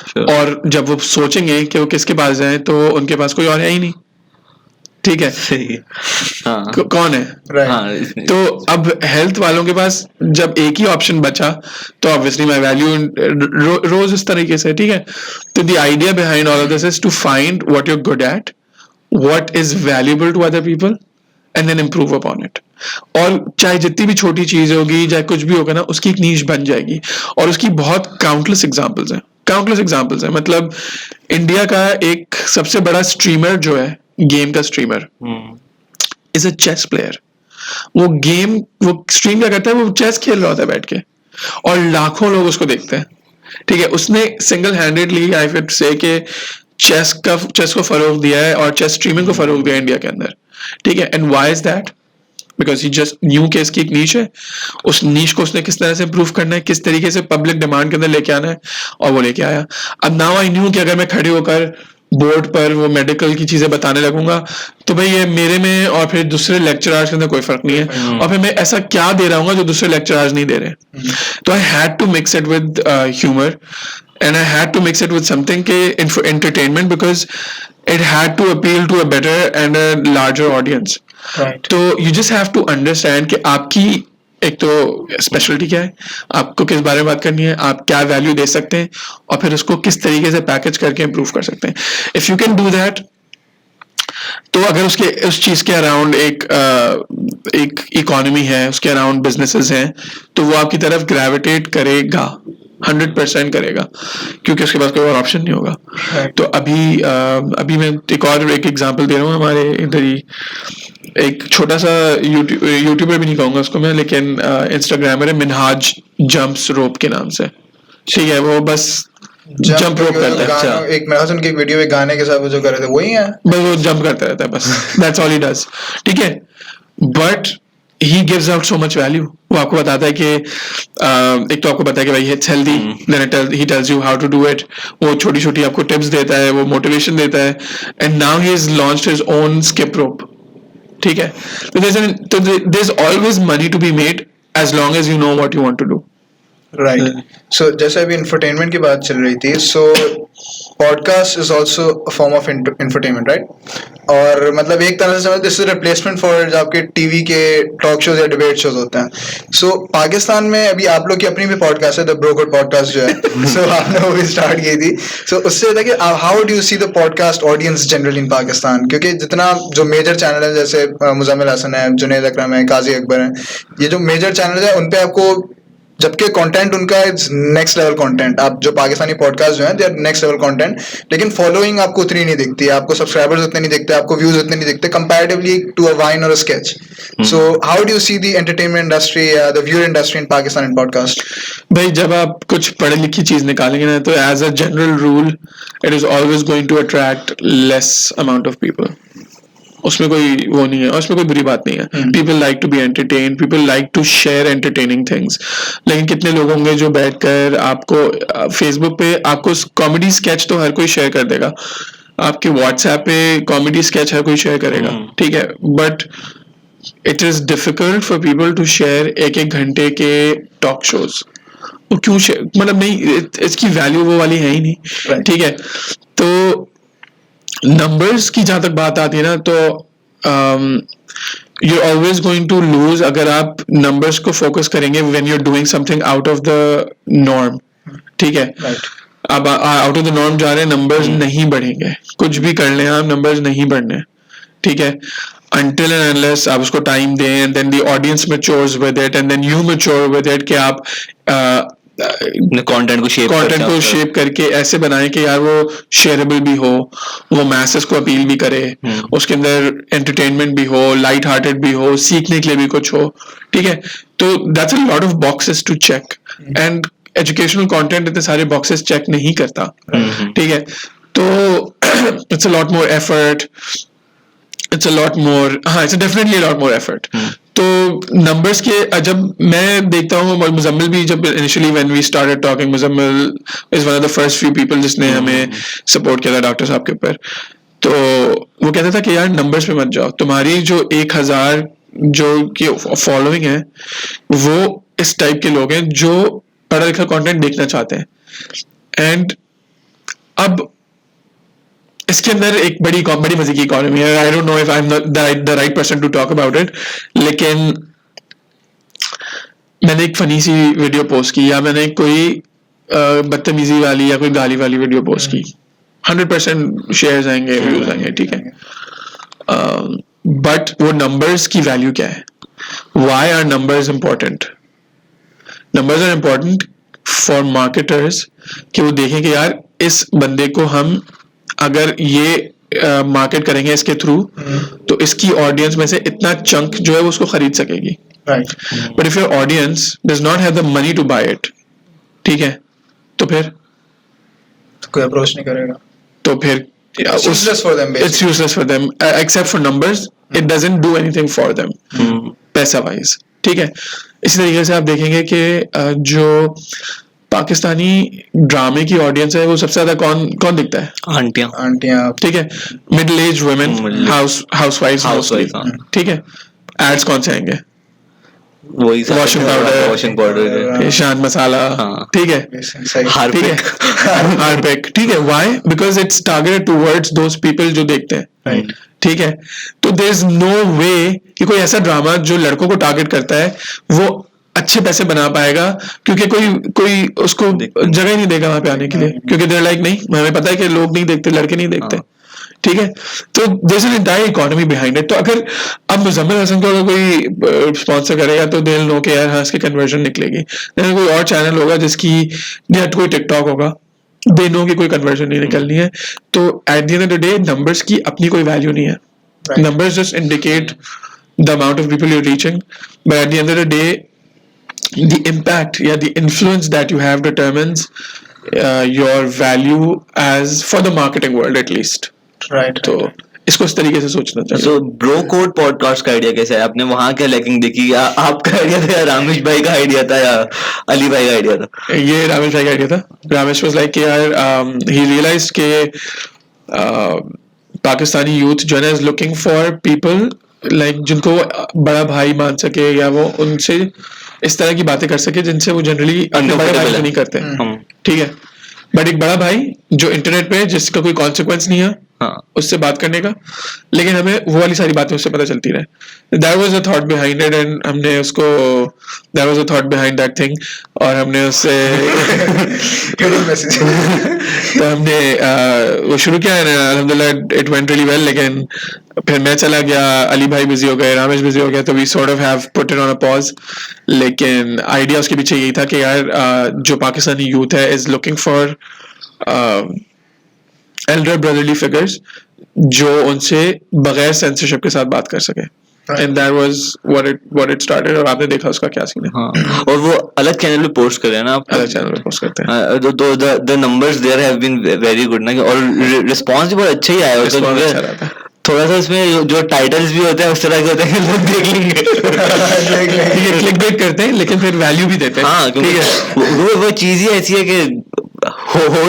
Sure. और जब वो सोचेंगे कि वो किसके पास जाएं, तो उनके पास कोई और है ही नहीं, ठीक है? हाँ। कौन है? हाँ, तो अब हेल्थ वालों के पास जब एक ही ऑप्शन बचा, तो ऑब्वियसली माय वैल्यू रोज इस तरीके से, ठीक है? तो the idea behind all of this is to find what you are good at, what is valuable to other people, and then improve upon it. और चाहे जितनी भी छोटी चीज होगी, चाहे कुछ भी होगा ना, उसकी एक नीश बन जाएगी। और उसकी बहुत काउंटलेस एग्जांपल्स हैं। मतलब इंडिया का एक सबसे बड़ा स्ट्रीमर जो है, गेम का streamer, is a chess player. वो स्ट्रीम क्या करता है, वो चेस खेल रहा होता है बैठ के, और लाखों लोग उसको देखते हैं, ठीक है? उसने single handedly, I would say, chess को फरोग दिया है और चेस स्ट्रीमिंग को फरोग दिया है इंडिया के अंदर, ठीक है. And why is that? Because he just new कि इसकी एक नीश है, उस नीश को उसने किस तरह से इम्प्रूव करना है, किस तरीके से पब्लिक डिमांड के अंदर लेके आना है, और वो लेके आया. अब नाउ आई न्यू कि अगर मैं खड़े होकर बोर्ड पर वो मेडिकल की चीजें बताने लगूंगा तो भाई ये मेरे में और फिर दूसरे लेक्चरर्स के अंदर कोई फर्क नहीं है, और फिर मैं ऐसा क्या दे रहा हूँ जो दूसरे लेक्चरर्स नहीं दे रहे. तो I had to mix it with humour, and I had to mix it with something for entertainment, because it had to appeal to a better and a larger audience. Right. तो you just have to understand कि आपकी एक तो speciality क्या है, आपको किस बारे में बात करनी है, आप क्या वैल्यू दे सकते हैं, और फिर उसको किस तरीके से पैकेज करके इम्प्रूव कर सकते हैं. If you can do that, तो अगर उसके उस चीज के अराउंड एक इकोनॉमी है, उसके अराउंड बिजनेसेस हैं, तो वो आपकी तरफ ग्रेविटेट करेगा, 100% करेगा, क्योंकि उसके पास कोई और ऑप्शन नहीं होगा. तो अभी मैं एक एग्जांपल दे रहा हूँ. हमारे इधर ही एक छोटा सा यूट्यूबर भी नहीं कहूंगा उसको मैं, लेकिन इंस्टाग्रामर है, मिनहाज जंप्स रोप के नाम से, ठीक है. वो बस जंप रोप करता है. एक मैंने उनकी एक वीडियो में गाने के साथ वो जो कर रहे थे वही है, बस वो जंप करता रहता है, बस दैट्स ऑल ही डज, ठीक है. But he gives out so much value. वो आपको बताता है कि एक तो आपको बताता है कि भाई it's healthy, then he tells you how to do it. वो छोटी छोटी आपको टिप्स देता है, वो मोटिवेशन देता है. And now he has launched his own skip rope, ठीक है. तो there's always money to be made as long as you know what you want to do. Right. So जैसे अभी इंफरटेनमेंट की बात चल रही थी, so podcast is also a form of entertainment, right? और मतलब एक तरह से समझ, दिस इज रिप्लेसमेंट फॉर जो आपके टीवी के टॉक शोज या डिबेट शोज होते हैं. सो पाकिस्तान में अभी आप लोग की अपनी भी पॉडकास्ट है, द ब्रोकड पॉडकास्ट जो है, सो आपने वो भी स्टार्ट की थी. सो उससे था कि how do you see the podcast audience generally in Pakistan? क्योंकि जितना जो मेजर चैनल है, जैसे मुजम्मिल हसन है, जुनैद अकरम है, काजी अकबर है, ये जो मेजर चैनल है उन पे आपको, जबकि कंटेंट उनका इज नेक्स्ट लेवल कंटेंट, आप जो पाकिस्तानी पॉडकास्ट जो हैं they are next level content, लेकिन फॉलोइंग आपको उतनी नहीं दिखती, आपको सब्सक्राइबर्स उतने नहीं दिखते, आपको व्यूज उतने नहीं दिखते कंपैरेटिवली टू अ वाइन और a sketch. So how do you see the entertainment industry, the viewer industry in Pakistan in podcast? भाई जब आप कुछ पढ़ी लिखी चीज निकालेंगे ना, तो as a general rule it is always going to attract less amount of people. उसमें कोई वो नहीं है, और उसमें कोई बुरी बात नहीं है. People like to be entertained, people like to share entertaining things. लेकिन कितने लोग होंगे जो बैठकर आपको फेसबुक पे आपको कॉमेडी स्केच तो हर कोई शेयर कर देगा, आपके व्हाट्सएप पे कॉमेडी स्केच हर कोई शेयर करेगा, ठीक है. But it is difficult for people to share एक घंटे के टॉक शोज. वो क्यों शेयर, मतलब नहीं, इसकी वैल्यू वो वाली है ही नहीं, ठीक है. तो नंबर्स की जहां तक बात आती है ना, तो you're always going to lose अगर आप नंबर्स को फोकस करेंगे when you're doing something out of the norm, ठीक है. अब आउट ऑफ द नॉर्म जा रहे हैं, नंबर्स नहीं बढ़ेंगे, कुछ भी कर लें आप, नंबर्स नहीं बढ़ने, ठीक है. Until and unless आप उसको टाइम दें, and then the audience matures with it, and then you mature with it, कि आप कंटेंट को शेप करके ऐसे बनाएं कि यार वो शेयरेबल भी हो, वो मैसेस को अपील भी करे, उसके अंदर एंटरटेनमेंट भी हो, लाइट हार्टेड भी हो, सीखने के लिए भी कुछ हो, ठीक है. तो that's a lot of boxes to check, and educational content इतने सारे बॉक्सेस चेक नहीं करता, ठीक है. तो it's a lot more effort, it's definitely lot more effort. तो नंबर्स के जब मैं देखता हूँ, मुजम्मिल भी जब initially when we started talking, Muzammil is one of the first few people जिसने हमें सपोर्ट किया था डॉक्टर साहब के ऊपर. तो वो कहता था कि यार नंबर्स पे मत जाओ, तुम्हारी जो 1000 जो की फॉलोइंग है वो इस टाइप के लोग हैं जो पढ़ा लिखा कंटेंट देखना चाहते हैं. एंड अब इसके अंदर एक बड़ी मजे की इकोनॉमी है. I don't know if I am the right person to talk about it, लेकिन मैंने एक फनी सी वीडियो पोस्ट की, या मैंने कोई बदतमीजी वाली या कोई गाली वाली वीडियो पोस्ट की, 100% शेयर्स आएंगे, व्यूज आएंगे, ठीक है. बट वो नंबर्स की वैल्यू क्या है? Why are numbers important? Numbers are important for marketers, कि वो देखें कि यार इस बंदे को हम अगर ये मार्केट करेंगे इसके थ्रू, तो इसकी ऑडियंस में से इतना चंक जो है वो उसको खरीद सकेगी. But if your audience does not have the money to buy it, ठीक है, तो फिर कोई अप्रोच नहीं करेगा. तो फिर It's useless for them, It's useless for them except for numbers. It doesn't do anything for them. पैसा वाइज, ठीक है. इसी तरीके से आप देखेंगे कि जो पाकिस्तानी ड्रामे की ऑडियंस है वो सबसे ज्यादा कौन दिखता है? आंटियां. ठीक है, मिडिल एज वुमेन, हाउसवाइफ्स, ठीक है. एड्स कौन से आएंगे? वही वॉशिंग पाउडर, शान मसाला, ठीक है, हार्पिक, ठीक है. Why? Because it's targeted towards those people जो देखते हैं, ठीक है. तो देयर इज नो वे कि कोई ऐसा ड्रामा जो लड़कों को टारगेट करता है वो अच्छे पैसे बना पाएगा, क्योंकि कोई उसको जगह ही नहीं देगा वहां पे आने के लिए, क्योंकि देयर लाइक नहीं, हमें पता है कि लोग नहीं देखते, लड़के नहीं देखते, ठीक है. तो there is an entire economy behind it. तो अगर अब मुजम्मिल हसन को अगर कोई स्पॉन्सर करेगा तो दे विल नो कि यार हाँ इसकी कन्वर्जन निकलेगी. लेकिन कोई और चैनल होगा जिसकी या कोई टिकटॉक होगा, दे नो कि कोई कन्वर्जन नहीं निकलनी है. तो at the end of the day numbers की अपनी कोई वैल्यू नहीं है. Numbers just indicate the amount of people you are reaching, but at the end of the day the impact, the influence that you have determines your value as for the marketing world at least. Right. तो इसको इस तरीके से सोचना चाहिए. So bro code podcast का idea कैसा है? आपने वहां क्या लैकिंग देखी? आपका आइडिया था या रामेश भाई का आइडिया था या अली भाई का आइडिया था? ये रामेश भाई का आइडिया था. रामेश वाज लाइक यार he realized के पाकिस्तानी यूथ जो है is looking for people like जिनको बड़ा भाई मान सके, या वो उनसे इस तरह की बातें कर सके जिनसे वो जनरली अपने बड़े भाई नहीं करते, ठीक है. बट एक बड़ा भाई जो इंटरनेट पे जिसका कोई कॉन्सिक्वेंस नहीं है उससे बात करने का, लेकिन हमें वो वाली सारी बातें उससे पता चलती रहे. That was the thought behind it, and हमने उसको that was the thought behind that thing, और हमने उससे तो हमने वो शुरू किया. अल्हम्दुलिल्लाह इट वेंट रियली वेल. लेकिन फिर मैं चला गया, अली भाई बिजी हो गए, रामेश बिजी हो गया, तो we sort of have put it on a pause. लेकिन आइडिया उसके पीछे यही था कि यार जो पाकिस्तानी यूथ है is looking for elder brotherly figures जो उनसे बगैर सेंसरशिप के साथ बात कर सके. And that was what it started. और आपने देखा उसका क्या सीन है. और वो अलग चैनल पे पोस्ट कर रहे हैं ना आप? अलग चैनल पे पोस्ट करते हैं. तो the numbers there have been very good ना, और रिस्पॉन्स भी बहुत अच्छा ही आया उसका. थोड़ा सा इसमें जो टाइटल्स भी होते हैं उस तरह के होते हैं, लोग देख लेंगे, क्लिकबेट करते हैं लेकिन फिर वैल्यू भी देते हैं. हाँ, क्योंकि वो चीज ही ऐसी है कि वो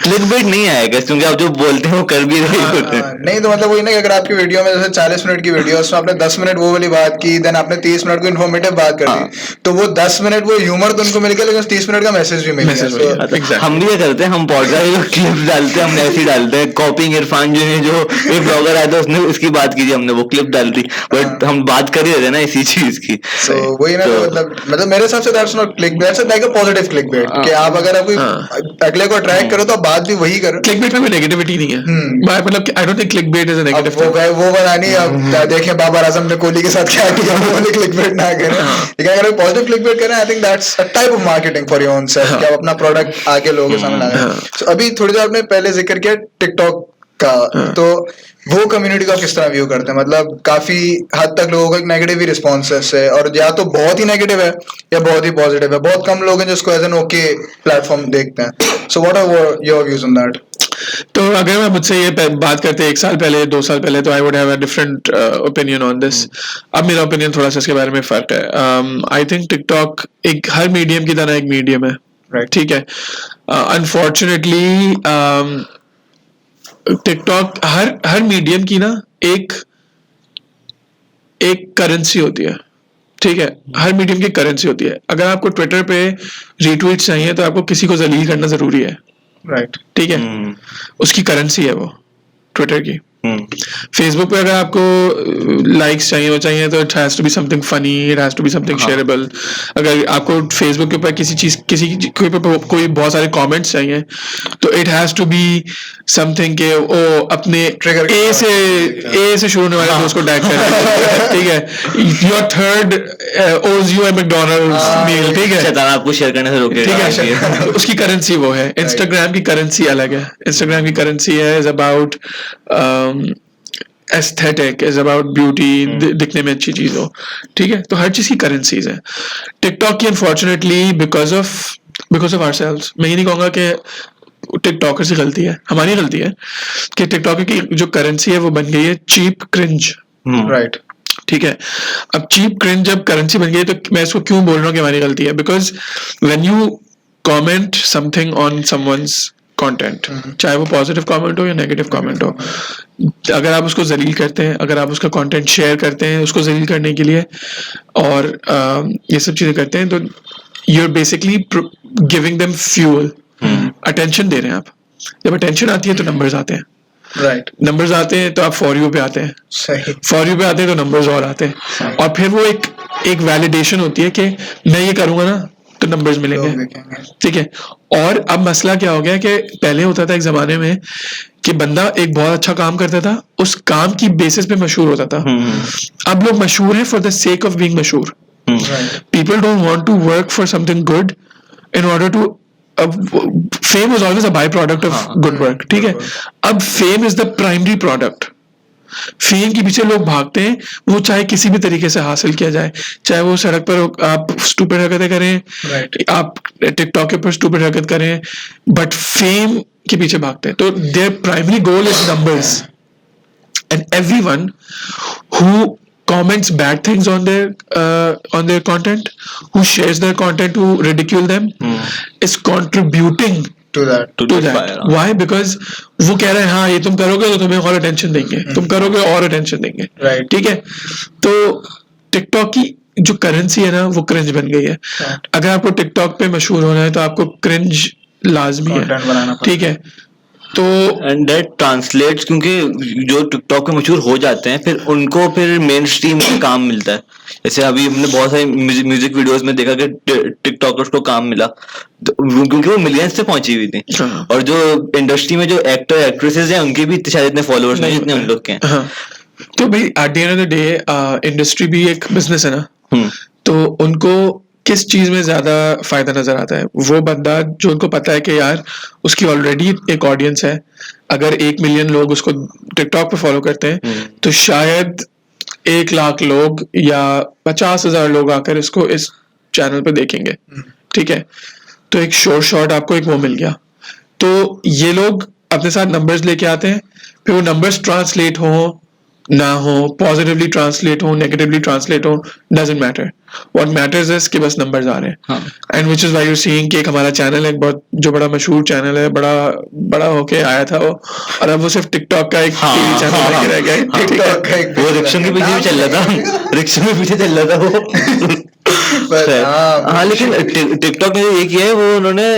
क्लिकबेट नहीं आएगा, क्योंकि आप जो बोलते हैं वो कर भी रहे होते हैं. नहीं तो मतलब वही ना कि अगर आपकी वीडियो में जैसे 40 मिनट की वीडियो उसमें आपने 10 मिनट वो वाली बात की, देन आपने 30 मिनट को इन्फॉर्मेटिव बात कर दी, तो वो 10 मिनट वो ह्यूमर तो उनको मिल गया, लेकिन 30 मिनट का मैसेज भी मिल गया. हम भी ये करते हैं, हम पॉडकास्ट क्लिप डालते हैं, हम ऐसे डालते हैं. कॉपिंग इरफान जो है, जो एक ब्लॉगर आया था उसने उसकी बात की, हमने वो क्लिप डाल दी, बट हम बात कर ही रहे ना इसी चीज की. तो वही ना, मतलब मेरे हिसाब से that's not clickbait, that's like a positive clickbait कि आप अगर आप अगले को अट्रैक्ट करो तो बात भी वही करो. क्लिकबेट में नेगेटिविटी नहीं है. मतलब आई don't think clickbait is a negative. वो बनानी, अब देखें बाबर आजम ने कोहली के साथ क्या किया, वो वाली क्लिकबेट ना करें. लेकिन अगर पॉजिटिव क्लिकबेट करें, I think that's a type of marketing for your own self, कि आप अपना प्रोडक्ट आगे लोगों के सामने लाएं. सो अभी थोड़ी देर आपने पहले जिक्र किया टिकटॉक का, तो वो कम्युनिटी को किस तरह व्यू करते हैं? मतलब काफी हद तक लोगों का एक नेगेटिव ही रिस्पॉन्सेस है, और या तो बहुत ही नेगेटिव है या बहुत ही पॉजिटिव है. बहुत कम लोग हैं जिसको एज एन ओके प्लेटफॉर्म देखते हैं. So what are your views on that? तो अगर मैं मुझसे ये बात करते 1 साल पहले, 2 साल पहले, तो I would have a different opinion on this. अब मेरा ओपिनियन थोड़ा सा इसके बारे में फर्क है. आई थिंक टिकटॉक एक हर मीडियम की तरह एक मीडियम है, ठीक है. अनफॉर्चुनेटली टिकटॉक हर मीडियम की ना एक करेंसी होती है, ठीक है. हर मीडियम की करेंसी होती है. अगर आपको ट्विटर पे रीट्वीट चाहिए तो आपको किसी को जलील करना जरूरी है, राइट, ठीक है. उसकी करेंसी है वो ट्विटर की. फेसबुक पे अगर आपको लाइक्स चाहिए तो it has to be something funny, it has to be something shareable. अगर आपको फेसबुक के ऊपर कोई बहुत सारे कमेंट्स चाहिए तो it has to be something के वो अपने ए से शुरू होने वाले दोस्त को टैग करें, ठीक है. योर थर्ड ओज यू ए मैकडॉनल्ड्स मील, ठीक है. शैतान आपको शेयर करने से रोके, ठीक है. उसकी करेंसी वो है. इंस्टाग्राम की करेंसी अलग है. इंस्टाग्राम की करेंसी है is about aesthetic, is about beauty, दिखने में अच्छी चीज हो, ठीक है. तो हर चीज की करेंसीज है. टिकटॉक की अनफॉर्चुनेटली बिकॉज ऑफ आवरसेल्व्स, मैं ये नहीं कहूंगा कि टिकटॉकर की गलती है, हमारी गलती है कि टिकटॉकर की जो करेंसी है वो बन गई है चीप क्रिंज। राइट। ठीक है, अब चीप क्रिंज जब करेंसी बन गई तो मैं इसको क्यों बोल रहा हूँ कि हमारी गलती है, because when you comment something on someone's content, चाहे वो पॉजिटिव कमेंट हो या नेगेटिव कमेंट हो, अगर आप उसको जलील करते हैं, अगर आप उसका कंटेंट शेयर करते हैं उसको जलील करने के लिए और ये सब चीजें करते हैं, तो you are basically giving them fuel, attention दे रहे हैं आप। जब अटेंशन आती है तो नंबर्स आते हैं, राइट। नंबर्स आते हैं तो आप फॉर यू पे आते हैं, सही। फॉर यू पे आते हैं तो नंबर्स और आते हैं, और फिर वो एक वैलिडेशन होती है कि मैं ये करूंगा ना तो नंबर्स मिलेंगे। ठीक है, और अब मसला क्या हो गया कि पहले होता था एक जमाने में कि बंदा एक बहुत अच्छा काम करता था, उस काम की बेसिस पे मशहूर होता था। अब लोग मशहूर हैं for the sake of being मशहूर। People don't want to work for something good in order to, fame is always a by product of good work. ठीक है, अब fame is the primary product. Fame के पीछे लोग भागते हैं, वो चाहे किसी भी तरीके से हासिल किया जाए, चाहे वो सड़क पर आप स्टूपिड हरकतें करें, आप टिकटॉक के ऊपर स्टूपिड हरकत करें, बट फेम के पीछे भागते हैं। तो there primary goal is numbers, and everyone who comments bad things on their content, who shares their content to ridicule them, is contributing to that. Why? Because वो कह रहे हैं हाँ ये तुम करोगे तो तुम्हें और अटेंशन देंगे, तुम करोगे और अटेंशन देंगे। Right. ठीक है, तो टिकटॉक की जो करेंसी है ना वो क्रिंज बन गई है। अगर आपको टिकटॉक पे मशहूर होना है तो आपको क्रिंज लाजमी है। ठीक है, तो एंड दैट ट्रांसलेट्स, क्योंकि जो टिकटॉक पे मशहूर हो जाते हैं फिर उनको फिर मेन स्ट्रीम में काम मिलता है। जैसे अभी हमने बहुत सारे म्यूजिक वीडियोस में देखा कि टिकटॉकर्स को काम मिला क्योंकि वो मिलियंस से पहुंची हुई थी। और जो इंडस्ट्री में जो एक्टर एक्ट्रेसेस हैं उनके भी शायद इतने फॉलोअर्स नहीं जितने उन लोग के हैं। तो भाई eight the end of the day industry भी एक बिजनेस है ना, तो उनको किस चीज में ज्यादा फायदा नजर आता है? वो बंदा जो उनको पता है कि यार उसकी ऑलरेडी एक ऑडियंस है, अगर 1 मिलियन लोग उसको टिकटॉक पे फॉलो करते हैं तो शायद 1 लाख लोग या 50,000 लोग आकर इसको इस चैनल पे देखेंगे। ठीक है, तो एक शॉर्ट आपको एक वो मिल गया, तो ये लोग अपने साथ नंबर्स लेके आते हैं, फिर वो नंबर्स ट्रांसलेट हो ना हो, पॉजिटिवली ट्रांसलेट हो, नेगेटिवली ट्रांसलेट हो, doesn't matter. What matters is कि बस नंबर्स आ रहे हैं। And which is why you seeing कि एक हमारा चैनल है, बहुत जो बड़ा मशहूर चैनल है, बड़ा होके आया था वो, और अब वो सिर्फ टिकटॉक का एक टीवी चैनल रह गया है। टिकटॉक का एक, वो रिक्शा के पीछे भी चल रहा था, रिक्शा के पीछे चल रहा था वो। हाँ, लेकिन टिकटॉक ने ये किया है, वो उन्होंने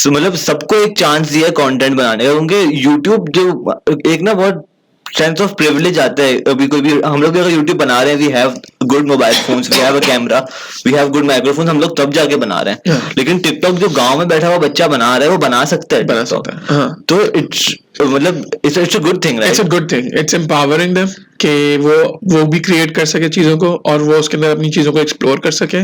मतलब सबको एक चांस दिया कंटेंट बनाने का, क्योंकि यूट्यूब जो एक ना बहुत सेंस ऑफ प्रिविलेज आता है। अभी कोई भी हम लोग भी अगर यूट्यूब बना रहे हैं, we have good mobile phones, we have a camera, we have good microphone, हम लोग तब जाके बना रहे हैं। लेकिन टिकटॉक जो गांव में बैठा हुआ बच्चा बना रहा है वो बना सकता है। तो इट्स मतलब it's a good thing, right? It's a good thing, it's empowering them कि वो भी क्रिएट कर सके चीजों को और वो उसके अंदर अपनी चीजों को एक्सप्लोर कर सके।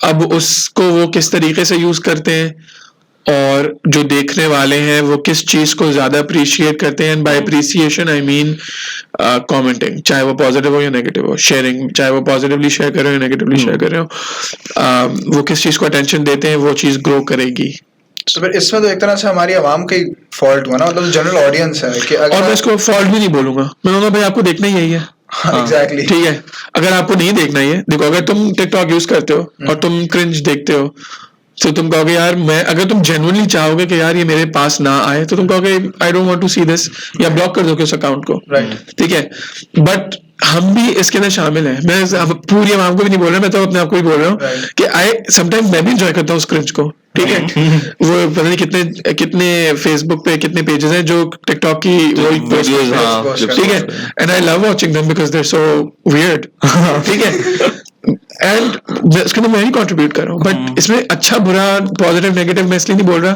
अब उसको वो किस तरीके से यूज करते हैं और जो देखने वाले हैं वो किस चीज को ज्यादा अप्रिशिएट करते हैं, and by appreciation I mean commenting, चाहे वो पॉजिटिव हो या नेगेटिव हो, शेयरिंग, चाहे वो पॉजिटिवली शेयर कर रहे हो या नेगेटिवली शेयर कर रहे हो, वो किस चीज को अटेंशन देते हैं वो चीज ग्रो करेगी। तो फिर इसमें तो एक तरह से हमारी आवाम का ही फॉल्ट हुआ ना, मतलब जनरल ऑडियंस है कि अगर, और मैं इसको फॉल्ट भी नहीं बोलूंगा, मैं कहूँगा भाई आपको देखना ही यही है। एग्जैक्टली। ठीक है, अगर आपको नहीं देखना ही है, देखो अगर तुम टिकटॉक यूज करते हो और तुम क्रिंज देखते हो तो तुम कहोगे यार मैं, अगर तुम जेन्युइनली चाहोगे कि यार ये मेरे पास ना आए तो तुम कहोगे I don't want to see this, या ब्लॉक कर दोगे उस अकाउंट को। राइट। ठीक है, बट हम भी इसके अंदर शामिल हैं। मैं पूरी आवाम को भी नहीं बोल रहा, मैं तो अपने आप को ही बोल रहा हूँ कि समटाइम्स मैं भी इंजॉय करता हूँ उस क्रिंज को। ठीक है, वो पता नहीं कितने फेसबुक पे कितने पेजेस हैं जो टिकटॉक की वो पोस्ट करते हैं। ठीक है, and I love watching them because they are so weird. ठीक है, एंड इसके अंदर मैं ही कंट्रीब्यूट कर रहा हूँ, बट इसमें अच्छा बुरा पॉजिटिव नेगेटिव मैं इसलिए नहीं बोल रहा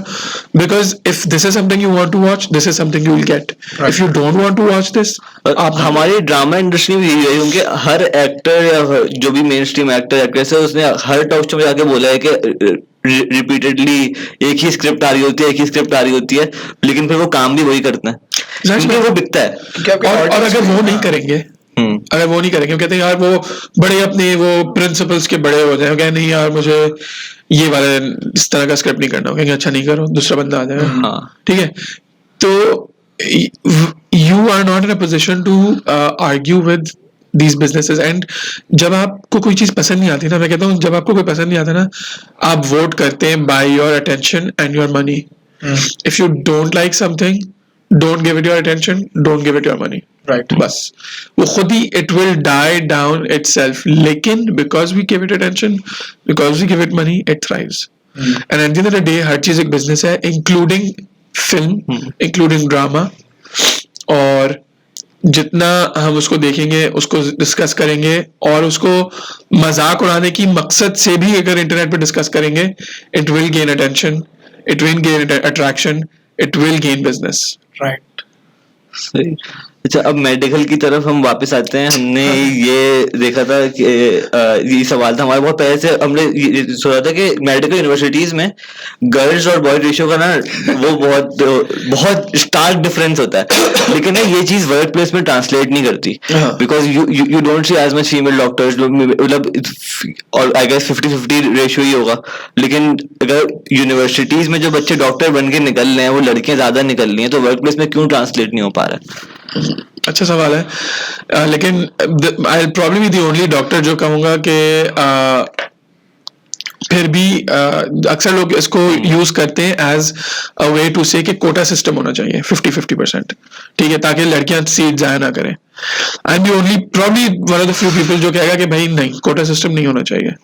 because if this is something you want to watch, this is something you will get. If you don't want to watch this, आप हमारी ड्रामा इंडस्ट्री में यही है, क्योंकि हर एक्टर या जो भी मेन स्ट्रीम एक्टर एक्ट्रेस है उसने हर टॉक शो में जाके बोला है कि रिपीटेडली एक ही स्क्रिप्ट आ रही होती है, लेकिन फिर वो काम भी वही करते हैं क्योंकि वो बिकता है। और अगर वो नहीं करेंगे अगर वो नहीं करेंगे, वो कहते हैं यार वो बड़े अपने वो प्रिंसिपल्स के बड़े हो जाए, वो कहें नहीं यार मुझे ये वाला इस तरह का स्क्रिप्ट नहीं करना, कहेंगे अच्छा नहीं करो, दूसरा बंदा आ जाएगा, हाँ ठीक है. तो you are not in a position to argue with these businesses. And जब आपको कोई चीज पसंद नहीं आती ना, मैं कहता हूँ जब आपको कोई पसंद नहीं आता ना, आप वोट करते हैं by your attention and your money. If you don't like something, don't give it your attention, don't give it your money. Right. बस वो खुद ही it will die down itself. लेकिन because we give it attention, because we give it money, it thrives. And at the end of the day हर चीज एक business है, including film, including drama. और जितना हम उसको देखेंगे, उसको डिस्कस करेंगे, और उसको मजाक उड़ाने की मकसद से भी अगर इंटरनेट पे डिस्कस करेंगे, it will gain attention, it will gain attraction, it will gain business. Right. सही. अच्छा, अब मेडिकल की तरफ हम वापस आते हैं. हमने ये देखा था कि ये सवाल था हमारे बहुत पहले से, हमने ये सोचा था कि मेडिकल यूनिवर्सिटीज में गर्ल्स और बॉय रेशियो का ना वो बहुत स्टार्क डिफरेंस होता है, लेकिन ना ये चीज वर्क प्लेस में ट्रांसलेट नहीं करती, because you don't see as much female doctors. मतलब और आई गेस 50-50 रेशियो ही होगा. लेकिन अगर यूनिवर्सिटीज में जो बच्चे डॉक्टर बन के निकल रहे हैं वो लड़कियां ज्यादा निकल रही हैं, तो वर्क प्लेस में क्यों ट्रांसलेट नहीं हो पा रहा है? अच्छा सवाल है. लेकिन I will probably be the only doctor जो कहूंगा कि फिर भी अक्सर लोग इसको यूज करते हैं एज अ वे टू से कि कोटा सिस्टम होना चाहिए 50-50%, ठीक है, ताकि लड़कियां सीट जाया ना करें. I am the only probably one of the few people जो कहेगा कि भाई नहीं, कोटा सिस्टम नहीं होना चाहिए,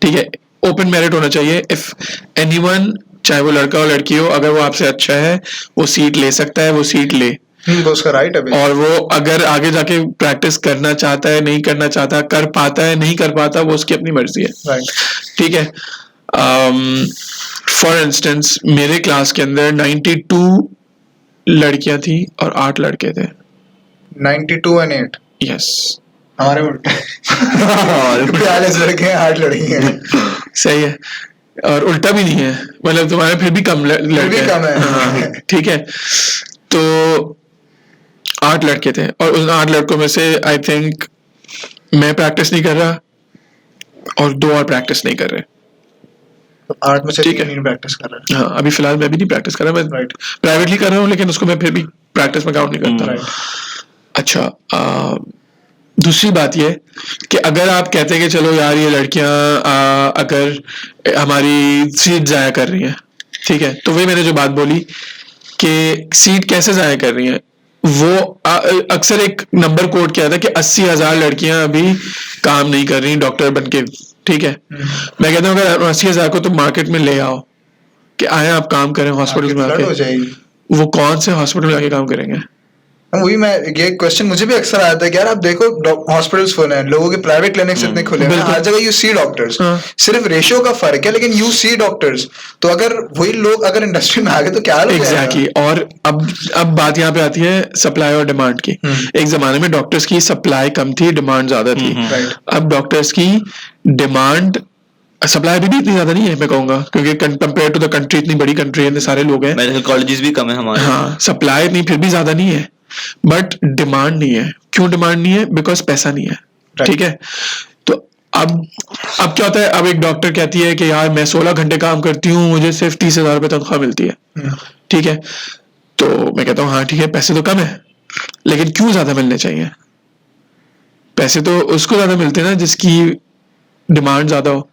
ठीक है, ओपन मेरिट होना चाहिए. इफ एनीवन, चाहे वो लड़का हो लड़की हो, अगर वो आपसे अच्छा है वो सीट ले सकता है, वो सीट ले. वो उसका राइट है. और वो अगर आगे जाके प्रैक्टिस करना चाहता है, नहीं करना चाहता, कर पाता है, नहीं कर पाता, वो उसकी अपनी मर्जी है. राइट. ठीक है. फॉर इंस्टेंस मेरे क्लास के अंदर 92 लड़कियां थी और 8 लड़के थे. 92 and 8. यस. हमारे उल्टा 40 लड़के हैं, 8 लड़की हैं. सही है. और उल्टा भी नहीं है, मतलब तुम्हारे फिर भी कम लड़के कम है. हाँ, ठीक है. तो 8 लड़के थे और उन 8 लड़कों में से आई थिंक मैं प्रैक्टिस नहीं कर रहा और 2 और प्रैक्टिस नहीं कर रहे. 8 में से ठीक है. 3 प्रैक्टिस कर रहे हैं. हाँ, अभी फिलहाल मैं भी नहीं प्रैक्टिस कर रहा, मैं राइट. प्राइवेटली कर रहा हूँ, लेकिन उसको मैं फिर भी प्रैक्टिस में काउंट नहीं करता. राइट. अच्छा, दूसरी बात ये कि अगर आप कहते हैं कि चलो यार ये लड़कियां अगर हमारी सीट जाया कर रही हैं, ठीक है, तो वही मैंने जो बात बोली कि सीट कैसे जाया कर रही हैं, वो अक्सर एक नंबर कोट किया था कि 80,000 लड़कियां अभी काम नहीं कर रही डॉक्टर बनके, ठीक है. मैं कहता हूँ अगर 80,000 को तुम मार्केट में ले आओ कि आए आप काम करें हॉस्पिटल में फ्लड हो आके, जाएगी. वो कौन से हॉस्पिटल में आके काम करेंगे? वही मैं, ये क्वेश्चन मुझे भी अक्सर आता है कि यार आप देखो हॉस्पिटल्स खुले हैं, लोगों के प्राइवेट क्लिनिक्स इतने खुले हैं, हर जगह यू सी डॉक्टर्स. सिर्फ रेशियो का फर्क है, लेकिन यू सी डॉक्टर्स. तो अगर वही लोग अगर इंडस्ट्री में आ गए तो क्या हाल हो जाएगा? एग्जैक्टली. और अब बात यहाँ पे आती है सप्लाई और डिमांड की. एक जमाने में डॉक्टर्स की सप्लाई कम थी, डिमांड ज्यादा थी. अब डॉक्टर्स की डिमांड, सप्लाई भी इतनी ज्यादा नहीं है मैं कहूंगा, क्योंकि कंपेयर टू द कंट्री, इतनी बड़ी कंट्री है, इतने सारे लोग हैं, मेडिकल कॉलेजेस भी कम है हमारे. हाँ, सप्लाई इतनी फिर भी ज्यादा नहीं है, बट डिमांड नहीं है. क्यों डिमांड नहीं है? बिकॉज पैसा नहीं है. ठीक है. तो अब क्या होता है, अब एक डॉक्टर कहती है कि यार मैं 16 घंटे काम करती हूँ, मुझे सिर्फ 30,000 रुपये तनख्वाह मिलती है. ठीक है. तो मैं कहता हूँ हाँ ठीक है, पैसे तो कम है, लेकिन क्यों ज्यादा मिलने चाहिए? पैसे तो उसको ज्यादा मिलते हैं ना जिसकी डिमांड ज्यादा हो.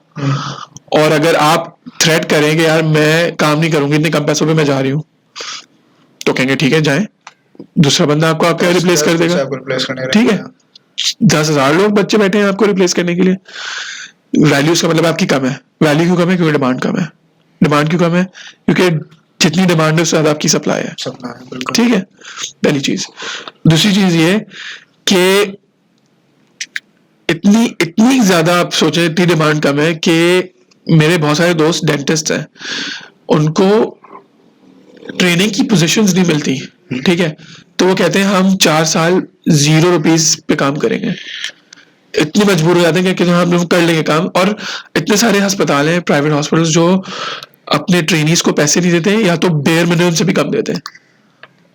और अगर आप थ्रेट करें कि यार मैं काम नहीं करूंगी, इतने कम पैसों पे मैं जा रही हूँ, तो कहेंगे ठीक है जाए, दूसरा बंदा आपको आपका रिप्लेस कर देगा. ठीक है. 10,000 लोग बच्चे बैठे हैं आपको रिप्लेस करने के लिए. वैल्यूज का मतलब आपकी कम है. वैल्यू क्यों कम है? क्योंकि डिमांड कम है. डिमांड क्यों कम है? क्योंकि जितनी डिमांड है उससे ज्यादा आपकी सप्लाई है. ठीक है, पहली चीज. दूसरी चीज ये कि इतनी ज्यादा आप सोचें, इतनी डिमांड कम है कि मेरे बहुत सारे दोस्त डेंटिस्ट हैं, उनको ट्रेनिंग की पोजीशंस नहीं मिलती. ठीक है. तो वो कहते हैं हम 4 साल 0 रुपीस पे काम करेंगे. इतनी मजबूर हो जाते हैं कि हम लोग कर लेंगे काम. और इतने सारे अस्पताल हैं, प्राइवेट हॉस्पिटल्स, जो अपने ट्रेनीज को पैसे नहीं देते, या तो बेयर मिनिमम से भी कम देते हैं.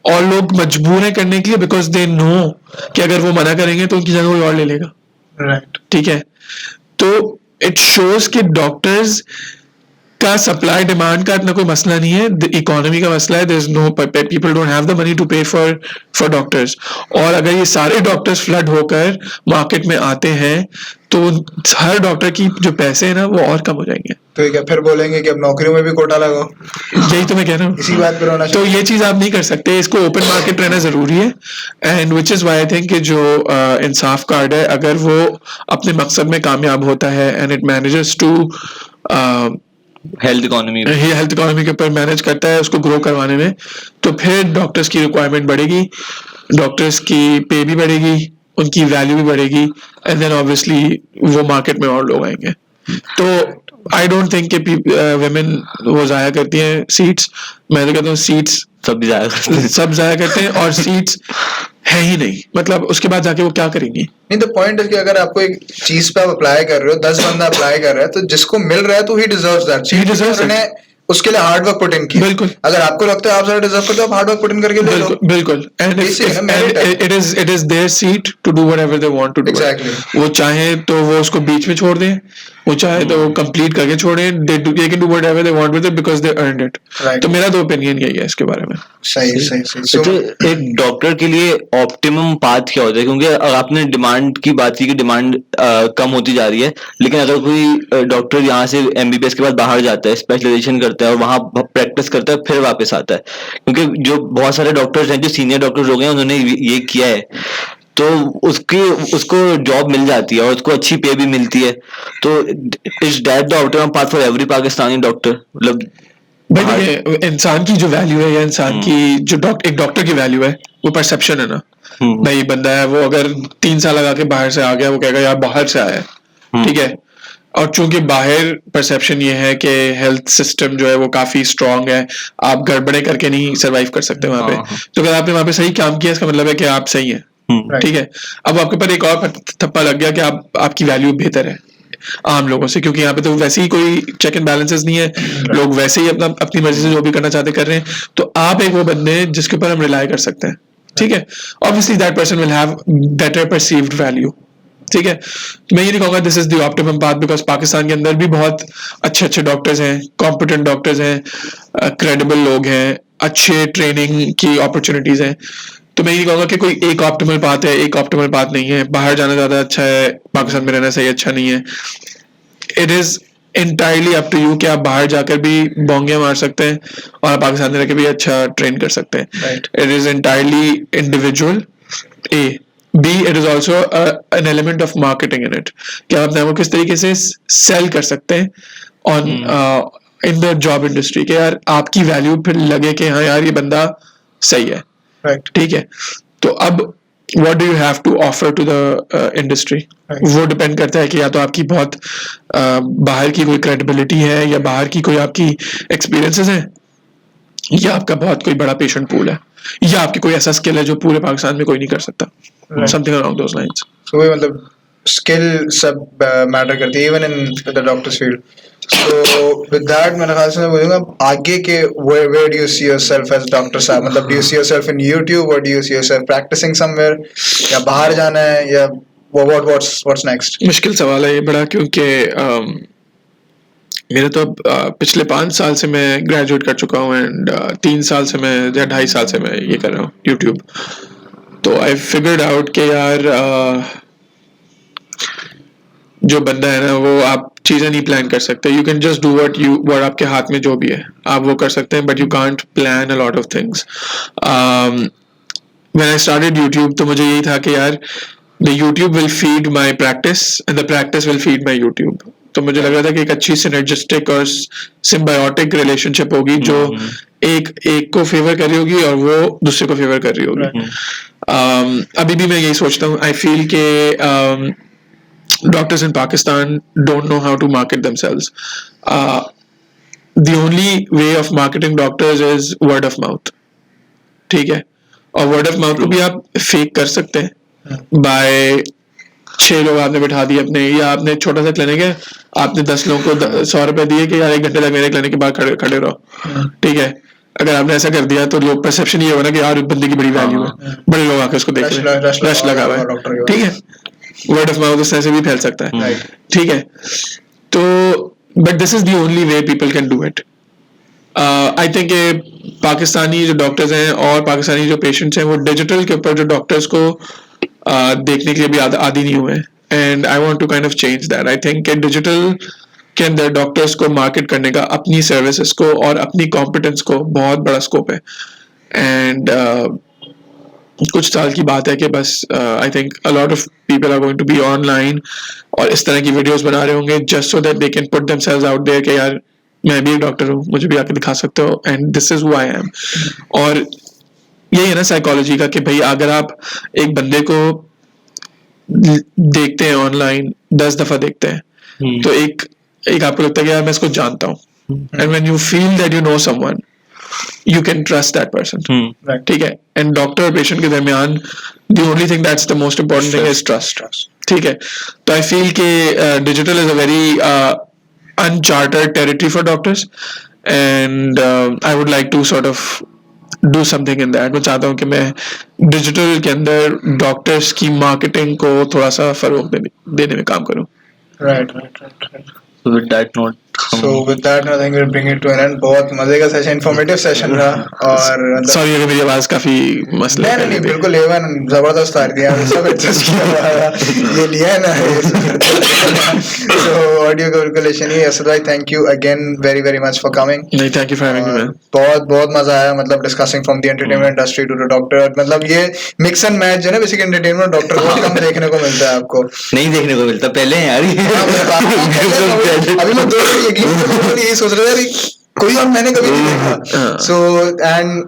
और लोग मजबूर हैं करने के लिए बिकॉज दे नो कि अगर वो मना करेंगे तो उनकी जगह कोई और ले लेगा. राइट. ठीक है, तो इट शोज कि डॉक्टर्स का सप्लाई डिमांड का इतना कोई मसला नहीं है, इकोनॉमी का मसला है. There is no people don't have the money to pay for doctors. और अगर ये सारे डॉक्टर्स फ्लड होकर मार्केट में आते हैं तो हर डॉक्टर की जो पैसे हैं ना वो और कम हो जाएंगे. तो क्या फिर बोलेंगे कि अब नौकरियों में भी कोटा लगाओ? यही तो मैं कह रहा हूँ, इसी बात पर होना तो चाहिए. ये चीज आप नहीं कर सकते. इसको ओपन मार्केट रहना जरूरी है. And which is why I think कि जो इंसाफ कार्ड है अगर वो अपने मकसद में कामयाब होता है and it manages to health economy health economy के ऊपर मैनेज करता है उसको ग्रो करवाने में, तो फिर डॉक्टर्स की रिक्वायरमेंट बढ़ेगी, डॉक्टर्स की पे भी बढ़ेगी, उनकी वैल्यू भी बढ़ेगी, एंड देन ऑब्वियसली वो मार्केट में और लोग आएंगे. तो आई डोंट थिंक कि women वो जाया करती हैं सीट्स. मैं तो कहता हूँ सीट्स सब जाया करते हैं. सब जाया करते हैं और सीट्स है ही नहीं. मतलब उसके बाद जाके वो क्या करेंगी? नहीं, तो पॉइंट है कि अगर आपको एक चीज पे आप अप्लाई कर रहे हो, 10 बंदा अप्लाई कर रहा है, तो जिसको मिल रहा है तो ही deserves that. He deserves it. उन्होंने उसके लिए हार्ड वर्क पुट इन किया. बिल्कुल. अगर आपको लगता है आप ज्यादा डिजर्व करते हो, आप हार्ड वर्क पुट इन करके ले लो. बिल्कुल बिल्कुल. एंड Basic है ना, merit है. It is their seat to do whatever they want to do. Exactly. वो चाहे तो वो उसको बीच में छोड़ दें, वो चाहे तो वो कंप्लीट करके छोड़ें. They can do whatever they want with it because they earned it. Right. तो मेरा तो ओपिनियन यही है इसके बारे में. सही सही सही. तो एक डॉक्टर के लिए ऑप्टिमम पाथ क्या होता है? क्योंकि अगर आपने डिमांड की बात की कि डिमांड कम होती जा रही है, लेकिन अगर कोई डॉक्टर यहाँ से एमबीबीएस के बाद बाहर जाता है, स्पेशलाइजेशन करता है और वहाँ प्रैक्टिस करता है, फिर वापस आता है, क्योंकि जो बहुत सारे डॉक्टर्स हैं जो सीनियर डॉक्टर्स हो गए हैं उन्होंने ये किया है, तो उसको जॉब मिल जाती है और उसको अच्छी पे भी मिलती है. तो is that the optimum path for every Pakistani doctor? मतलब भाई देखिए, इंसान की जो वैल्यू है या इंसान की जो एक डॉक्टर की वैल्यू है वो परसेप्शन है ना. भाई बंदा है वो अगर 3 साल लगा के बाहर से आ गया, वो कहेगा यार बाहर से आया है. ठीक है, और चूंकि बाहर परसेप्शन ये है कि हेल्थ सिस्टम जो है वो काफी स्ट्रांग है, आप गड़बड़े करके नहीं सरवाइव कर सकते वहां पे. तो अगर आपने वहां पे सही काम किया इसका मतलब है कि आप सही हैं. ठीक है, अब आपके ऊपर एक और थप्पा लग गया कि आपकी वैल्यू बेहतर है आम लोगों से, क्योंकि यहाँ पे तो वैसे ही कोई चेक एंड बैलेंसेस नहीं है, लोग वैसे ही अपनी मर्जी से जो भी करना चाहते कर रहे हैं. तो आप एक वो बंदे हैं जिसके ऊपर हम रिलाई कर सकते हैं. ठीक है, obviously that person will have better perceived value. ठीक है, मैं ये नहीं कहूँगा this is the optimum path, because Pakistan के अंदर भी बहुत अच्छे अच्छे डॉक्टर्स हैं, कॉम्पिटेंट डॉक्टर्स हैं, क्रेडिबल लोग हैं, अच्छे ट्रेनिंग की अपॉर्चुनिटीज हैं. तो मैं ये कहूँगा कि कोई एक ऑप्टिमल पाथ है, एक ऑप्टिमल पाथ नहीं है. बाहर जाना ज्यादा अच्छा है, पाकिस्तान में रहना सही अच्छा नहीं है. It is entirely up to you कि आप बाहर जाकर भी बोंगे मार सकते हैं और आप पाकिस्तान में रह के भी अच्छा ट्रेन कर सकते हैं. It is entirely individual. A. B. It is also an element of marketing in it. कि आप अपने को किस तरीके से सेल कर सकते हैं on in the job industry कि यार आपकी वैल्यू फिर लगे कि हाँ यार ये बंदा सही है. ठीक है, तो अब what do you have to offer to the industry? वो डिपेंड करता है कि या तो आपकी बहुत बाहर की कोई क्रेडिबिलिटी है, या बाहर की कोई आपकी एक्सपीरियंसेस हैं, या आपका बहुत कोई बड़ा पेशेंट पूल है, या आपकी कोई ऐसा स्किल है जो पूरे पाकिस्तान में कोई नहीं कर सकता. समथिंग अराउंड दोस लाइंस. So वही मतलब स्किल सब मैटर करती है even in the doctors field. So with that मेरे ख्याल से मैं बोलूँगा आगे के where do you see yourself as doctor साहब? मतलब do you see yourself in YouTube or do you see yourself practicing somewhere? या बाहर जाना है या what's next? मुश्किल सवाल है ये बड़ा, क्योंकि मेरे तो अब पिछले 5 साल से मैं ग्रेजुएट कर चुका हूँ एंड 3 साल से मैं या 2.5 साल से मैं ये कर रहा हूँ यूट्यूब. तो आई फिगर्ड आउट कि यार जो बंदा है ना वो आप चीजें नहीं प्लान कर सकते. You can just do what आपके हाथ में जो भी है आप वो कर सकते हैं, but you can't plan a lot of things. When I started YouTube तो मुझे यही था कि यार the YouTube will feed my practice and the practice will feed my YouTube. तो मुझे लग रहा था कि एक अच्छी सिनर्जिस्टिक और सिम्बायोटिक रिलेशनशिप होगी जो एक को फेवर कर रही होगी और वो दूसरे को फेवर कर रही होगी. अभी भी मैं यही सोचता हूँ. आई फील के doctors in Pakistan don't know how to market themselves. The only way of marketing doctors is word of mouth. ठीक है, और word of mouth को भी आप फेक कर सकते हैं by 6 लोग आपने बिठा दिए अपने, या आपने छोटा सा क्लिनिक है, आपने 10 लोगों को 100 रुपए दिए कि यार 1 घंटे तक मेरे क्लिनिक के बाहर खड़े रहो. ठीक है, अगर आपने ऐसा कर दिया तो लोग परसेप्शन ये होगा ना कि यार बंदे की बड़ी वैल्यू है, बड़े लोग आके उसको देख Rush रहे हैं, rush रश लगा हुआ डॉक्टर है, के ठीक है, वर्ड ऑफ माउथ उस तरह से भी फैल सकता है, Right. ठीक है. तो but this is the only way people can do it. I think Pakistani जो डॉक्टर्स हैं और पाकिस्तानी जो पेशेंट्स हैं वो डिजिटल के ऊपर जो डॉक्टर्स को देखने के लिए भी आदी नहीं हुए, and I want to kind of change that. I think digital के अंदर डॉक्टर्स को मार्केट करने का अपनी सर्विसेज को और अपनी कॉम्पिटेंस को बहुत बड़ा स्कोप है. एंड कुछ साल की बात है कि बस I think a lot of people are going to be online और इस तरह की वीडियोस बना रहे होंगे just so that they can put themselves out there कि यार मैं भी एक डॉक्टर हूँ, मुझे भी आके दिखा सकते हो, and this is who I am. और यही है ना साइकोलॉजी का कि भाई अगर आप एक बंदे को देखते हैं ऑनलाइन 10 दफा देखते हैं तो एक आपको लगता है कि यार मैं इसको जानता हूँ, and when you feel that you know someone you can trust that person. Right. ठीक है. And doctor और patient के दरमियान the only thing that's the most important thing is trust. ठीक है. तो I feel कि digital is a very uncharted territory for doctors, and I would like to sort of do something in that. मैं चाहता हूँ कि मैं digital के अंदर doctors की marketing को थोड़ा सा फरोग देने में काम करूँ. Right. So with that note, So with that, I think we'll bring it to an end. बहुत मजे का सेशन, इन्फॉर्मेटिव सेशन रहा. और सॉरी अगर मेरी आवाज काफी मसले नहीं बिल्कुल एवन जबरदस्त आ रही है, सब एडजस्ट किया हुआ है, ये लिया है ना. So ऑडियो का बिल्कुल इशू नहीं है. असद भाई thank you again very much for coming. नहीं, thank you for having me man. बहुत मजा आया, मतलब discussing from the entertainment industry to the doctor. मतलब ये मिक्स एंड मैच जो है ना बेसिक एंटरटेनमेंट डॉक्टर बहुत कम देखने को मिलता है आपको. नहीं देखने को मिलता पहले है यार. अभी मैं यही सोच रहा था कोई और मैंने कभी नहीं देखा. So and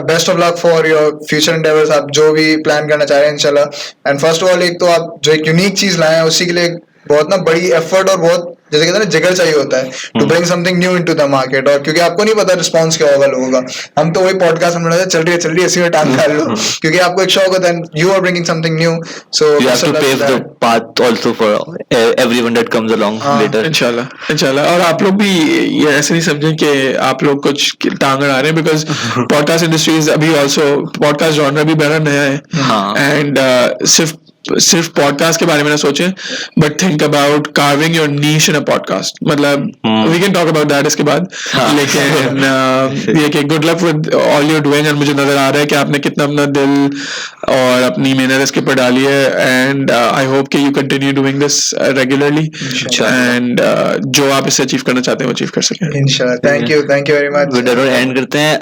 best of luck for your future endeavours. आप जो भी प्लान करना चाह रहे हैं इंशाल्लाह. एंड फर्स्ट ऑफ ऑल एक तो आप जो एक यूनिक चीज लाए हैं उसी के लिए बहुत ना बड़ी एफर्ट और बहुत जैसे कहते हैं ना जिगर चाहिए होता है to bring something new into the market. और क्योंकि आपको नहीं पता रिस्पांस क्या होगा लोगों का. हम तो वही पॉडकास्ट हम चल रही है इसी में टांग कर लो क्योंकि आपको एक शौक होता है. You are bringing something new, so You have to pave the path also for everyone that comes along later. इंशाल्लाह. और आप लोग भी ये ऐसे नहीं समझें कि आप लोग कुछ टांग अड़ा रहे हैं, बिकॉज पॉडकास्ट इंडस्ट्रीज अभी ऑल्सो पॉडकास्ट जॉनर भी बड़ा नया है. एंड सिर्फ पॉडकास्ट के बारे में ना सोचें, but think about carving your niche in a podcast. मतलब we can talk about that इसके बाद. लेकिन ये कि good luck with all your doing. And मुझे नजर आ रहा है कि आपने कितना अपना दिल और अपनी मेहनत इसके ऊपर डाली है. एंड आई होप कि you continue doing this regularly, and जो आप इससे अचीव करना चाहते हैं वो अचीव कर सकें इंशाल्लाह. Thank you very much. With that and करते हैं.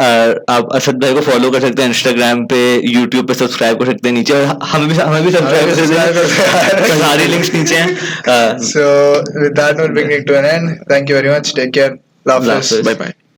आप असद भाई को फॉलो कर सकते हैं इंस्टाग्राम पे, यूट्यूब पे सब्सक्राइब कर सकते हैं नीचे, और हमें भी सब्सक्राइब कर सकते हैं. सारी लिंक्स नीचे हैं. So with that, we'll bring it to an end. Thank you very much. Take care. Love. Bye bye.